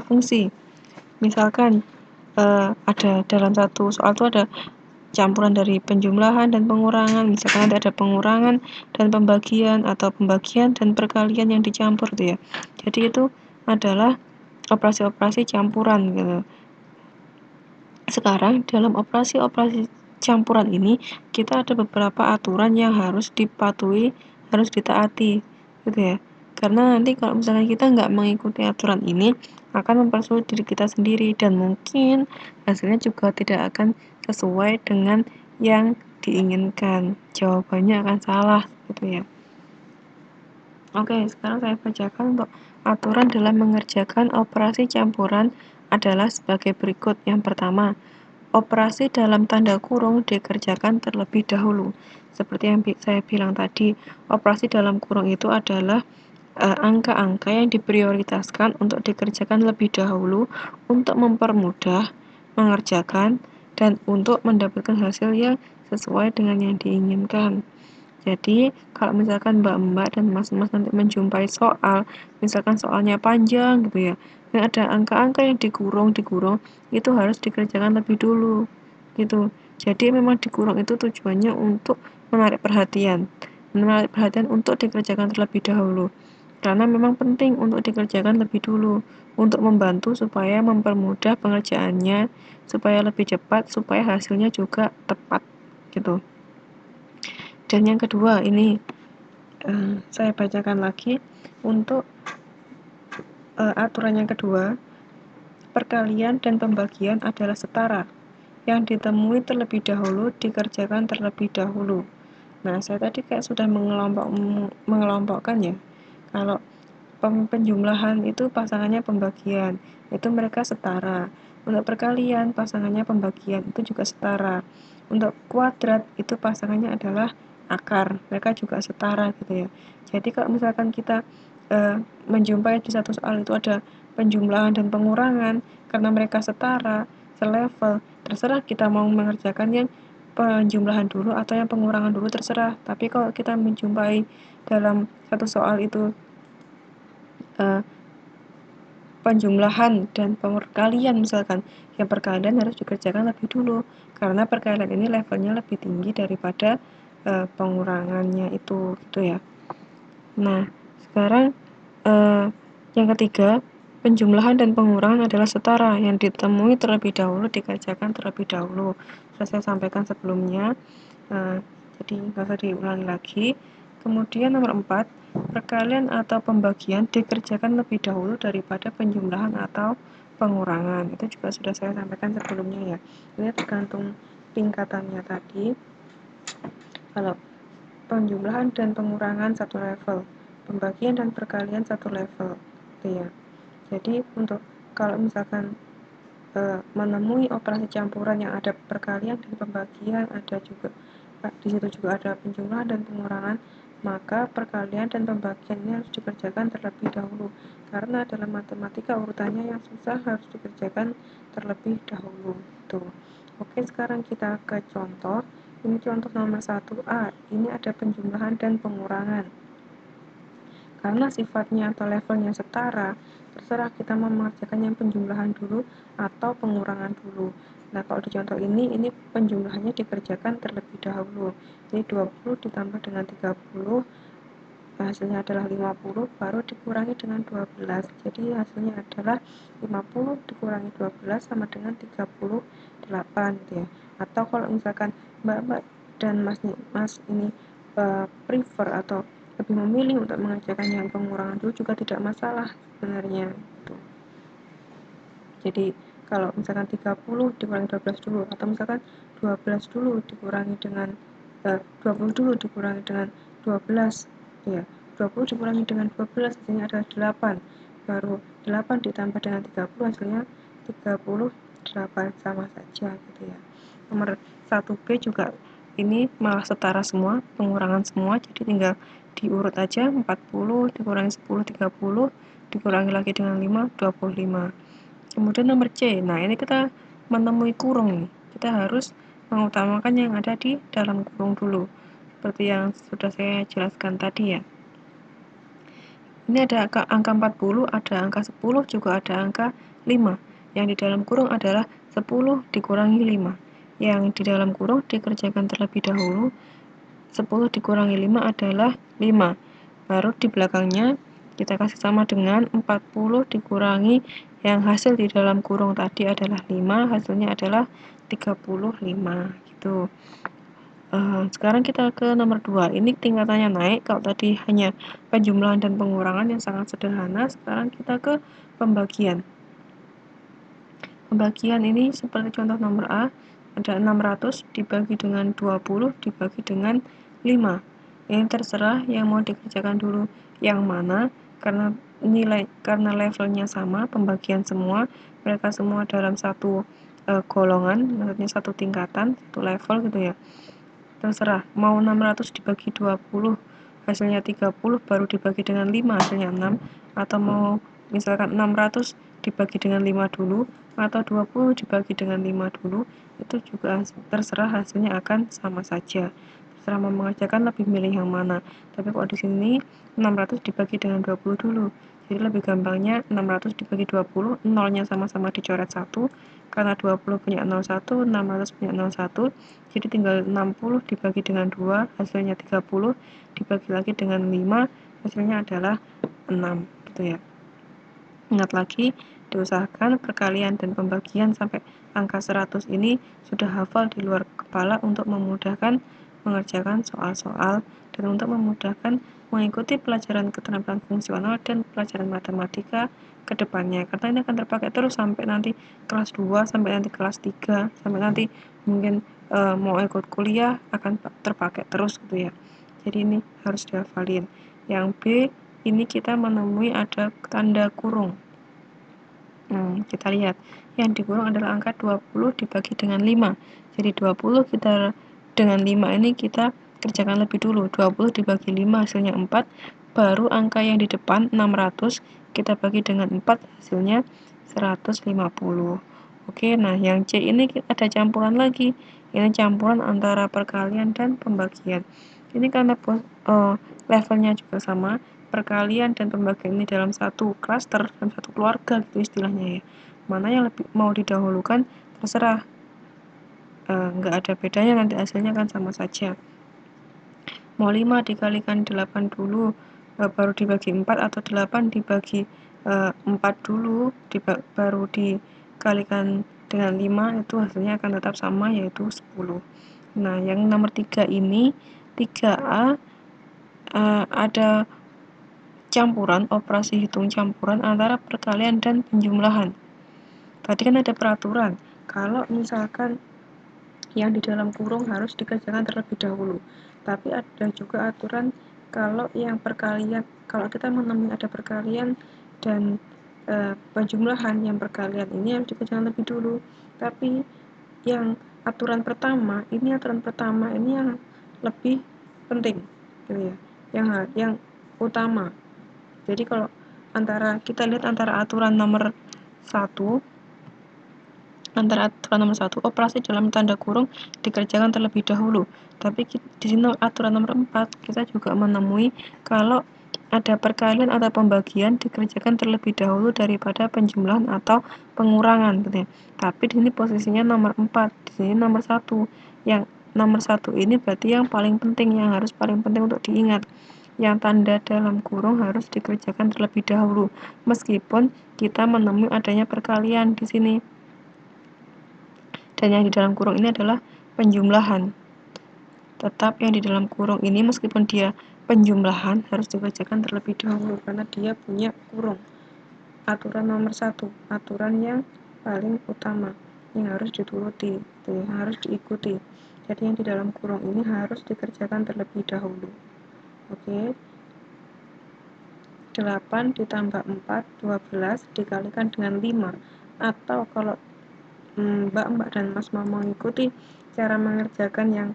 fungsi. Misalkan ada dalam satu soal itu ada campuran dari penjumlahan dan pengurangan. Misalkan ada pengurangan dan pembagian atau pembagian dan perkalian yang dicampur gitu ya. Jadi itu adalah operasi-operasi campuran gitu. Sekarang dalam operasi-operasi campuran ini kita ada beberapa aturan yang harus dipatuhi, harus ditaati gitu ya. Karena nanti kalau misalnya kita nggak mengikuti aturan ini akan mempersulit diri kita sendiri dan mungkin hasilnya juga tidak akan sesuai dengan yang diinginkan. Jawabannya akan salah gitu ya. Oke, sekarang saya bacakan untuk aturan dalam mengerjakan operasi campuran adalah sebagai berikut. Yang pertama, operasi dalam tanda kurung dikerjakan terlebih dahulu. Seperti yang saya bilang tadi, operasi dalam kurung itu adalah angka-angka yang diprioritaskan untuk dikerjakan lebih dahulu untuk mempermudah mengerjakan dan untuk mendapatkan hasil yang sesuai dengan yang diinginkan. Jadi, kalau misalkan mbak-mbak dan mas-mas nanti menjumpai soal, misalkan soalnya panjang gitu ya, dan ada angka-angka yang dikurung, itu harus dikerjakan lebih dulu, gitu. Jadi memang dikurung itu tujuannya untuk menarik perhatian untuk dikerjakan terlebih dahulu. Karena memang penting untuk dikerjakan lebih dulu, untuk membantu supaya mempermudah pengerjaannya, supaya lebih cepat, supaya hasilnya juga tepat, gitu. Dan yang kedua ini saya bacakan lagi untuk aturan yang kedua, perkalian dan pembagian adalah setara. Yang ditemui terlebih dahulu dikerjakan terlebih dahulu. Nah, saya tadi kayak sudah mengelompokkan ya. Kalau penjumlahan itu pasangannya pembagian, itu mereka setara. Untuk perkalian pasangannya pembagian itu juga setara. Untuk kuadrat itu pasangannya adalah akar, mereka juga setara gitu ya. Jadi kalau misalkan kita menjumpai di satu soal itu ada penjumlahan dan pengurangan, karena mereka setara, selevel, terserah kita mau mengerjakan yang penjumlahan dulu atau yang pengurangan dulu terserah. Tapi kalau kita menjumpai dalam satu soal itu penjumlahan dan perkalian misalkan, yang perkalian harus dikerjakan lebih dulu karena perkalian ini levelnya lebih tinggi daripada pengurangannya itu gitu ya. Nah, sekarang yang ketiga, penjumlahan dan pengurangan adalah setara, yang ditemui terlebih dahulu dikerjakan terlebih dahulu. Sudah saya sampaikan sebelumnya, jadi nggak usah diulangi lagi. Kemudian nomor 4, perkalian atau pembagian dikerjakan lebih dahulu daripada penjumlahan atau pengurangan. Itu juga sudah saya sampaikan sebelumnya ya. Ini tergantung tingkatannya tadi. Kalau penjumlahan dan pengurangan satu level, pembagian dan perkalian satu level, gitu ya. Jadi untuk kalau misalkan menemui operasi campuran yang ada perkalian dan pembagian, ada juga di situ juga ada penjumlahan dan pengurangan, maka perkalian dan pembagian ini harus dikerjakan terlebih dahulu karena dalam matematika urutannya yang susah harus dikerjakan terlebih dahulu tuh. Oke, sekarang kita ke contoh. Ini contoh nomor 1A, ini ada penjumlahan dan pengurangan. Karena sifatnya atau levelnya setara, terserah kita mau mengerjakan yang penjumlahan dulu atau pengurangan dulu. Nah, kalau di contoh ini penjumlahannya dikerjakan terlebih dahulu. Jadi 20 ditambah dengan 30 hasilnya adalah 50, baru dikurangi dengan 12. Jadi hasilnya adalah 50 dikurangi 12 sama dengan 38 gitu ya. Atau kalau misalkan Mbak dan Mas ini prefer atau lebih memilih untuk mengerjakan yang pengurangan dulu juga tidak masalah sebenarnya gitu. Jadi kalau misalkan 30 dikurangi 12 dulu, atau misalkan 12 dulu dikurangi dengan 20 dulu dikurangi dengan 12 ya, 20 dikurangi dengan 12 hasilnya adalah 8, baru 8 ditambah dengan 30 hasilnya 38, sama saja gitu ya. Nomor 1B juga ini malah setara semua, pengurangan semua, jadi tinggal diurut aja. 40 dikurangi 10 30, dikurangi lagi dengan 5 25. Kemudian nomor C, nah ini kita menemui kurung nih. Kita harus mengutamakan yang ada di dalam kurung dulu, seperti yang sudah saya jelaskan tadi ya. Ini ada angka 40, ada angka 10, juga ada angka 5. Yang di dalam kurung adalah 10 dikurangi 5. Yang di dalam kurung dikerjakan terlebih dahulu. 10 dikurangi 5 adalah 5. Baru di belakangnya kita kasih sama dengan 40 dikurangi yang hasil di dalam kurung tadi adalah 5, hasilnya adalah 35 gitu. Sekarang kita ke nomor 2. Ini tingkatannya naik. Kalau tadi hanya penjumlahan dan pengurangan yang sangat sederhana, sekarang kita ke pembagian. Pembagian ini seperti contoh nomor A, ada 600 dibagi dengan 20 dibagi dengan 5. Ini terserah yang mau dikerjakan dulu yang mana, karena levelnya sama, pembagian semua, mereka semua dalam satu golongan, maksudnya satu tingkatan, satu level gitu ya. Terserah, mau 600 dibagi 20 hasilnya 30, baru dibagi dengan 5 hasilnya 6, atau mau misalkan 600 dibagi dengan 5 dulu, atau 20 dibagi dengan 5 dulu, itu juga terserah, hasilnya akan sama saja. Terserah mau mengerjakan lebih milih yang mana. Tapi kalau di sini 600 dibagi dengan 20 dulu. Jadi lebih gampangnya 600 dibagi 20, nolnya sama-sama dicoret 1, karena 20 punya 01, 600 punya 01, jadi tinggal 60 dibagi dengan 2, hasilnya 30, dibagi lagi dengan 5, hasilnya adalah 6 gitu ya. Ingat lagi, diusahakan perkalian dan pembagian sampai angka 100 ini sudah hafal di luar kepala untuk memudahkan mengerjakan soal-soal dan untuk memudahkan mengikuti pelajaran keterampilan fungsional dan pelajaran matematika ke depannya, karena ini akan terpakai terus sampai nanti kelas 2, sampai nanti kelas 3, sampai nanti mungkin mau ikut kuliah akan terpakai terus gitu ya. Jadi ini harus dihafalin. Yang B, ini kita menemui ada tanda kurung. Kita lihat yang dikurung adalah angka 20 dibagi dengan 5. Jadi 20 kita dengan 5 ini kita kerjakan lebih dulu. 20 dibagi 5 hasilnya 4, baru angka yang di depan 600 kita bagi dengan 4 hasilnya 150. Oke, nah yang C ini ada campuran lagi. Ini campuran antara perkalian dan pembagian. Ini karena levelnya juga sama, perkalian dan pembagian ini dalam satu klaster, dalam satu keluarga gitu istilahnya ya. Mana yang lebih mau didahulukan terserah, nggak ada bedanya, nanti hasilnya kan sama saja. Mau 5 dikalikan 8 dulu, baru dibagi 4, atau 8 dibagi 4 dulu, baru dikalikan dengan 5, itu hasilnya akan tetap sama, yaitu 10. Nah, yang nomor 3 ini, 3A, ada campuran, operasi hitung campuran antara perkalian dan penjumlahan. Tadi kan ada peraturan, kalau misalkan yang di dalam kurung harus dikerjakan terlebih dahulu. Tapi ada juga aturan kalau yang perkalian, kalau kita menemui ada perkalian dan penjumlahan, yang perkalian ini harus dikerjakan lebih dulu. Tapi yang aturan pertama ini yang lebih penting gitu ya, yang utama. Jadi kalau kita lihat antara aturan nomor 1, operasi dalam tanda kurung dikerjakan terlebih dahulu. Tapi di sini aturan nomor 4 kita juga menemui kalau ada perkalian atau pembagian dikerjakan terlebih dahulu daripada penjumlahan atau pengurangan gitu ya. Tapi di sini posisinya nomor 4, di sini nomor 1. Yang nomor 1 ini berarti yang paling penting, yang harus paling penting untuk diingat. yang tanda dalam kurung harus dikerjakan terlebih dahulu, meskipun kita menemui adanya perkalian di sini. Dan yang di dalam kurung ini adalah penjumlahan. Tetap yang di dalam kurung ini meskipun dia penjumlahan harus dikerjakan terlebih dahulu karena dia punya kurung. Aturan nomor 1, aturan yang paling utama yang harus dituruti, yang harus diikuti. Jadi yang di dalam kurung ini harus dikerjakan terlebih dahulu. Oke. 8 ditambah 4, 12 dikalikan dengan 5. Atau kalau Mbak dan Mas mau mengikuti cara mengerjakan yang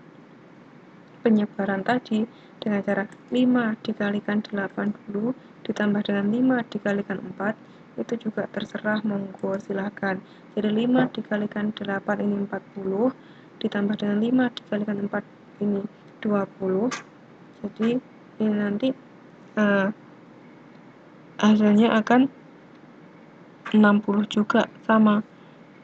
penyebaran tadi dengan cara 5 dikalikan 8 dulu ditambah dengan 5 dikalikan 4, itu juga terserah, monggo silahkan. Jadi 5 dikalikan 8 ini 40 ditambah dengan 5 dikalikan 4 ini 20. Jadi ini nanti hasilnya akan 60 juga, sama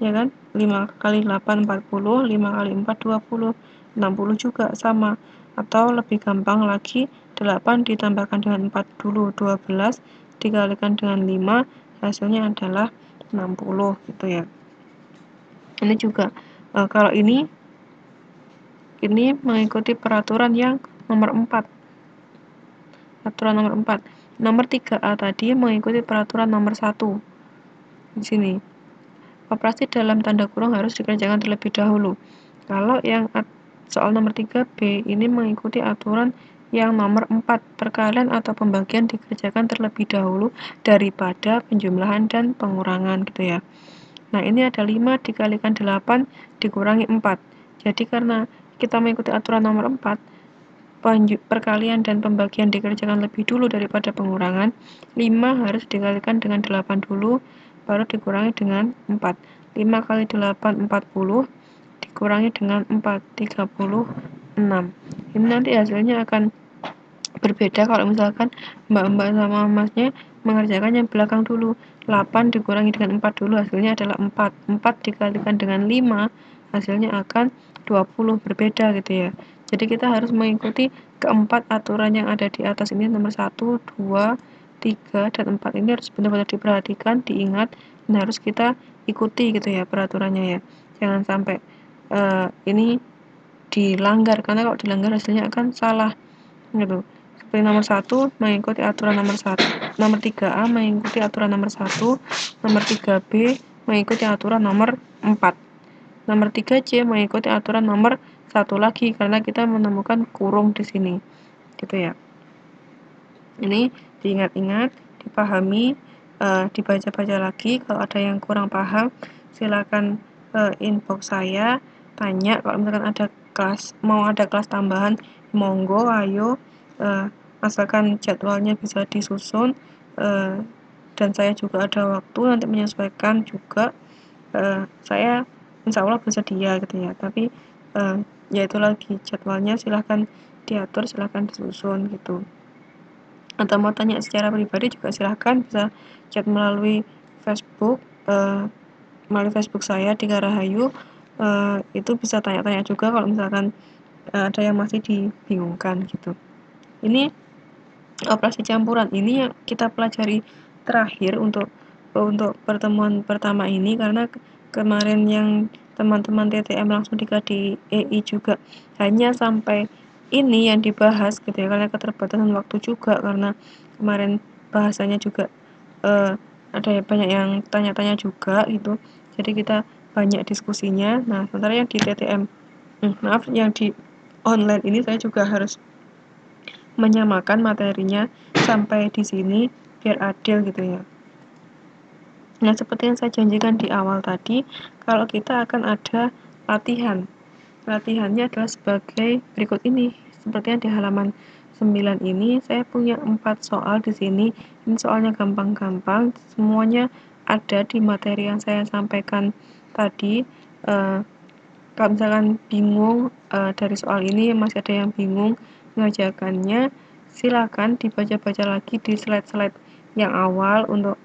ya kan. 5 kali 8 40, 5 kali 4 20, 60 juga sama. Atau lebih gampang lagi, 8 ditambahkan dengan 4 dulu 12 dikalikan dengan 5, hasilnya adalah 60 gitu ya. Ini juga kalau ini mengikuti peraturan yang nomor 4. Aturan nomor 4. Nomor 3A tadi mengikuti peraturan nomor 1. Di sini. Operasi dalam tanda kurung harus dikerjakan terlebih dahulu. Kalau yang soal nomor 3B ini mengikuti aturan yang nomor 4, perkalian atau pembagian dikerjakan terlebih dahulu daripada penjumlahan dan pengurangan gitu ya. Nah, ini ada 5 dikalikan 8 dikurangi 4. Jadi karena kita mengikuti aturan nomor 4, perkalian dan pembagian dikerjakan lebih dulu daripada pengurangan. 5 harus dikalikan dengan 8 dulu, baru dikurangi dengan 4. 5 kali 8, 40, dikurangi dengan 4, 36. Ini nanti hasilnya akan berbeda kalau misalkan mbak-mbak sama masnya mengerjakan yang belakang dulu. 8 dikurangi dengan 4 dulu, hasilnya adalah 4. 4 dikalikan dengan 5, hasilnya akan 20, berbeda gitu ya. Jadi kita harus mengikuti keempat aturan yang ada di atas ini, nomor 1, 2, 3, dan 4 ini harus benar-benar diperhatikan, diingat, dan harus kita ikuti gitu ya peraturannya ya. Jangan sampai ini dilanggar, karena kalau dilanggar hasilnya akan salah gitu. Seperti nomor 1 mengikuti aturan nomor 1, nomor 3A mengikuti aturan nomor 1, nomor 3B mengikuti aturan nomor 4. Nomor 3C mengikuti aturan nomor 1 lagi karena kita menemukan kurung di sini. Gitu ya. Ini diingat-ingat, dipahami, dibaca-baca lagi. Kalau ada yang kurang paham, silakan inbox saya, tanya. Kalau misalkan mau ada kelas tambahan, monggo, ayo. Asalkan jadwalnya bisa disusun, dan saya juga ada waktu nanti menyesuaikan juga. Saya insya Allah bersedia gitu ya, tapi ya itu lagi jadwalnya silahkan diatur, silahkan disusun gitu. Atau mau tanya secara pribadi juga silahkan, bisa chat melalui Facebook, saya Tika Rahayu. Itu bisa tanya-tanya juga kalau misalkan ada yang masih dibingungkan gitu. Ini operasi campuran ini yang kita pelajari terakhir untuk pertemuan pertama ini, karena kemarin yang teman-teman TTM langsung di KDEI juga hanya sampai ini yang dibahas gitu ya, karena keterbatasan waktu juga, karena kemarin bahasanya juga ada banyak yang tanya-tanya juga gitu, jadi kita banyak diskusinya. Nah, sementara yang di TTM yang di online ini saya juga harus menyamakan materinya sampai di sini biar adil gitu ya. Nah, seperti yang saya janjikan di awal tadi, kalau kita akan ada latihan. Latihannya adalah sebagai berikut ini. Seperti yang di halaman 9 ini, saya punya 4 soal di sini. Ini soalnya gampang-gampang, semuanya ada di materi yang saya sampaikan tadi. Kalau misalkan bingung dari soal ini, masih ada yang bingung mengerjakannya, silakan dibaca-baca lagi di slide-slide yang awal untuk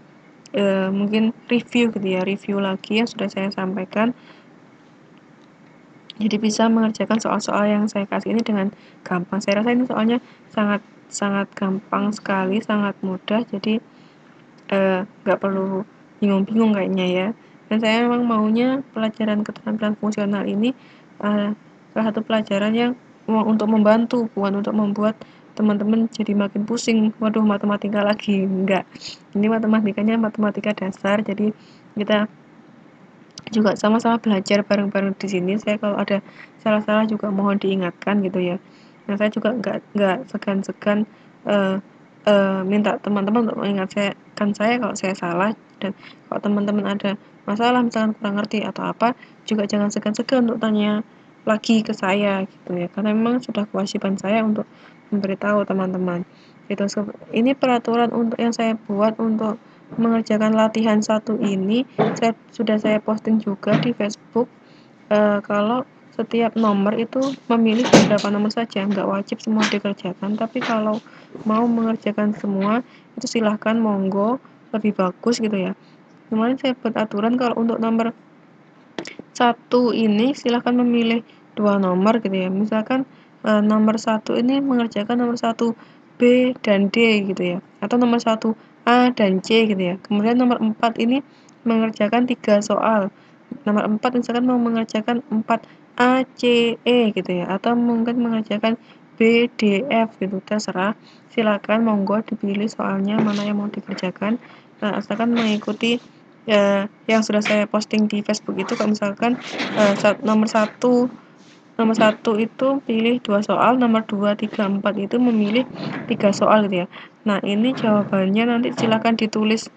mungkin review gitu ya, review lagi yang sudah saya sampaikan. Jadi bisa mengerjakan soal-soal yang saya kasih ini dengan gampang. Saya rasa ini soalnya sangat sangat gampang sekali, sangat mudah, jadi nggak perlu bingung-bingung kayaknya ya. Dan saya memang maunya pelajaran keterampilan fungsional ini salah satu pelajaran yang untuk membantu, bukan untuk membuat teman-teman jadi makin pusing. Waduh, matematika lagi. Enggak. Ini matematikanya matematika dasar, jadi kita juga sama-sama belajar bareng-bareng di sini. Saya kalau ada salah-salah juga mohon diingatkan gitu ya. Nah, saya juga nggak segan-segan minta teman-teman untuk mengingatkan saya kalau saya salah, dan kalau teman-teman ada masalah misalkan kurang ngerti atau apa, juga jangan segan-segan untuk tanya lagi ke saya gitu ya, karena memang sudah kewajiban saya untuk memberitahu teman-teman gitu. Ini peraturan untuk yang saya buat untuk mengerjakan latihan satu ini, sudah saya posting juga di Facebook. Kalau setiap nomor itu memilih beberapa nomor saja, nggak wajib semua dikerjakan, tapi kalau mau mengerjakan semua itu silahkan, monggo, lebih bagus gitu ya. Kemarin saya buat aturan kalau untuk nomor satu ini silahkan memilih dua nomor gitu ya, misalkan nomor satu ini mengerjakan nomor satu B dan D gitu ya, atau nomor satu A dan C gitu ya. Kemudian nomor 4 ini mengerjakan 3 soal, nomor 4 misalkan mau mengerjakan 4 A, C, E gitu ya, atau mungkin mengerjakan B, D, F gitu, terserah. Silakan, monggo dipilih soalnya mana yang mau dikerjakan. Nah, asalkan mengikuti yang sudah saya posting di Facebook itu. Kalau misalkan nomor satu itu pilih 2 soal, nomor 2, 3, 4 itu memilih 3 soal gitu ya. Nah, ini jawabannya nanti silakan ditulis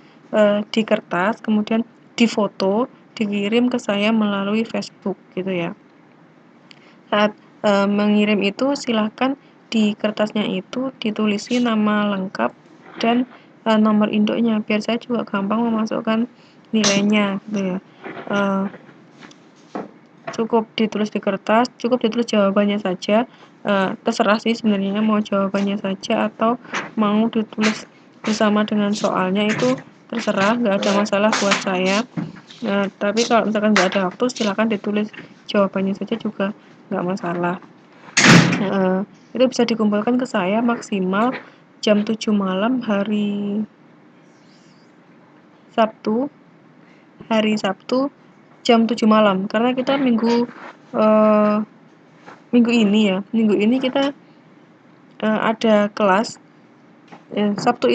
di kertas, kemudian difoto, dikirim ke saya melalui Facebook gitu ya. Saat mengirim itu silahkan di kertasnya itu ditulisi nama lengkap dan nomor induknya, biar saya juga gampang memasukkan nilainya gitu ya. Cukup ditulis di kertas, cukup ditulis jawabannya saja. Terserah sih sebenarnya mau jawabannya saja atau mau ditulis bersama dengan soalnya, itu terserah, nggak ada masalah buat saya. Tapi kalau misalkan nggak ada waktu, silakan ditulis jawabannya saja juga nggak masalah. Itu bisa dikumpulkan ke saya maksimal jam 7 malam hari Sabtu, jam 7 malam, karena kita minggu ini kita ada kelas. Sabtu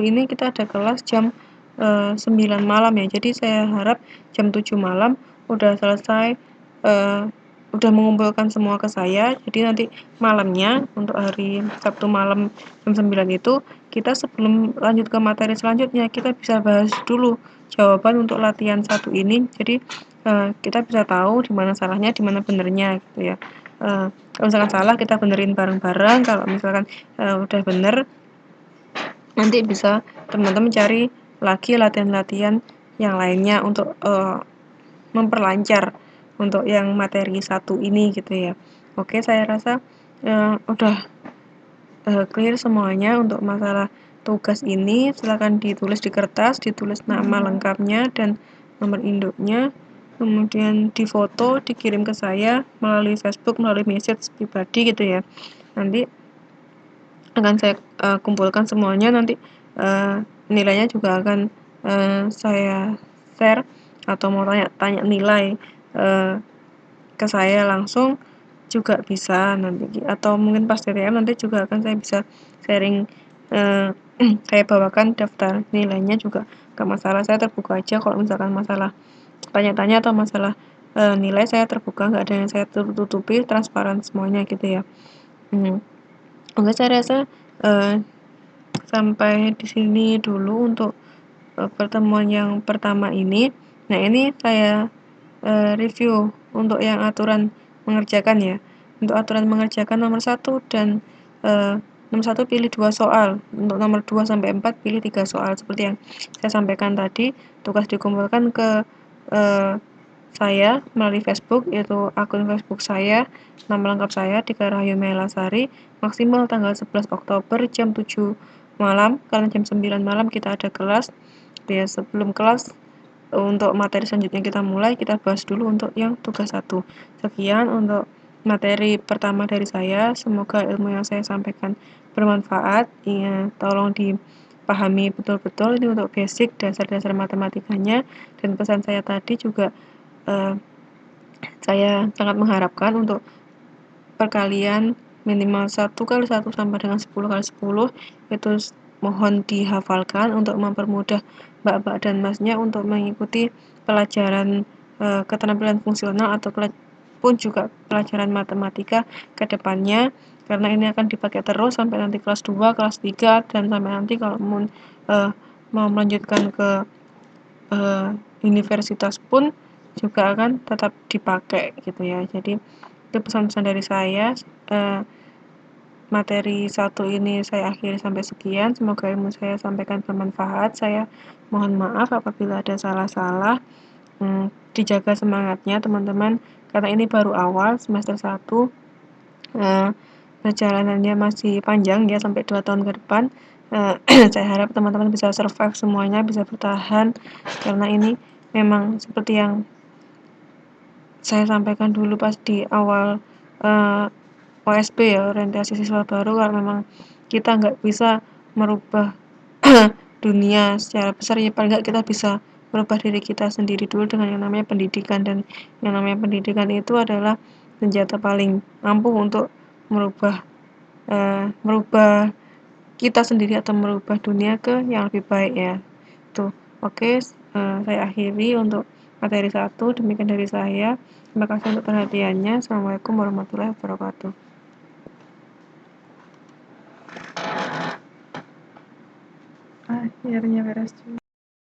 ini kita ada kelas jam 9 malam ya, jadi saya harap jam 7 malam udah selesai, udah mengumpulkan semua ke saya. Jadi nanti malamnya untuk hari Sabtu malam jam 9 itu, kita sebelum lanjut ke materi selanjutnya, kita bisa bahas dulu jawaban untuk latihan satu ini. Jadi kita bisa tahu di mana salahnya, di mana benernya gitu ya. Kalau misalkan salah, kita benerin bareng-bareng. Kalau misalkan udah bener, nanti bisa teman-teman cari lagi latihan-latihan yang lainnya untuk memperlancar untuk yang materi satu ini gitu ya. Oke, saya rasa udah clear semuanya untuk masalah tugas ini. Silakan ditulis di kertas, ditulis nama lengkapnya dan nomor induknya, kemudian difoto, dikirim ke saya melalui Facebook, melalui message pribadi gitu ya. Nanti akan saya kumpulkan semuanya, nanti nilainya juga akan saya share, atau mau tanya nilai ke saya langsung juga bisa nanti, atau mungkin pas TTM nanti juga akan saya bisa sharing, saya bawakan daftar nilainya juga gak masalah. Saya terbuka aja kalau misalkan masalah tanya-tanya atau masalah nilai, saya terbuka, gak ada yang saya tutupi, transparan semuanya gitu ya. Oke, saya rasa sampai di sini dulu untuk pertemuan yang pertama ini. Nah, ini saya review untuk yang aturan mengerjakan ya. Untuk aturan mengerjakan nomor 1 dan nomor 1 pilih 2 soal, untuk nomor 2 sampai 4 pilih 3 soal. Seperti yang saya sampaikan tadi, tugas dikumpulkan ke saya melalui Facebook, yaitu akun Facebook saya, nama lengkap saya Tika Rahayu Melasari, maksimal tanggal 11 Oktober jam 7 malam, karena jam 9 malam kita ada kelas. Ya, sebelum kelas untuk materi selanjutnya kita mulai, kita bahas dulu untuk yang tugas 1. Sekian untuk materi pertama dari saya. Semoga ilmu yang saya sampaikan bermanfaat. Ya, tolong dipahami betul-betul, ini untuk basic dasar-dasar matematikanya. Dan pesan saya tadi juga, saya sangat mengharapkan untuk perkalian minimal 1 kali 1 sama dengan 10 kali 10, itu mohon dihafalkan untuk mempermudah mbak-mbak dan masnya untuk mengikuti pelajaran keterampilan fungsional atau pun juga pelajaran matematika ke depannya, karena ini akan dipakai terus sampai nanti kelas 2, kelas 3, dan sampai nanti kalau mau melanjutkan ke universitas pun juga akan tetap dipakai gitu ya. Jadi itu pesan-pesan dari saya. Materi 1 ini saya akhiri sampai sekian. Semoga ilmu saya sampaikan bermanfaat. Saya mohon maaf apabila ada salah-salah. Dijaga semangatnya teman-teman, karena ini baru awal semester 1. Perjalanannya masih panjang ya, sampai 2 tahun ke depan. Saya harap teman-teman bisa survive semuanya, bisa bertahan, karena ini memang seperti yang saya sampaikan dulu pas di awal OSB ya, orientasi siswa baru, kalau memang kita nggak bisa merubah dunia secara besar, ya paling nggak kita bisa merubah diri kita sendiri dulu dengan yang namanya pendidikan. Dan yang namanya pendidikan itu adalah senjata paling ampuh untuk merubah kita sendiri atau merubah dunia ke yang lebih baik ya. Tuh, oke, saya akhiri untuk materi 1. Demikian dari saya. Terima kasih untuk perhatiannya. Assalamualaikum warahmatullahi wabarakatuh. Akhirnya beres juga.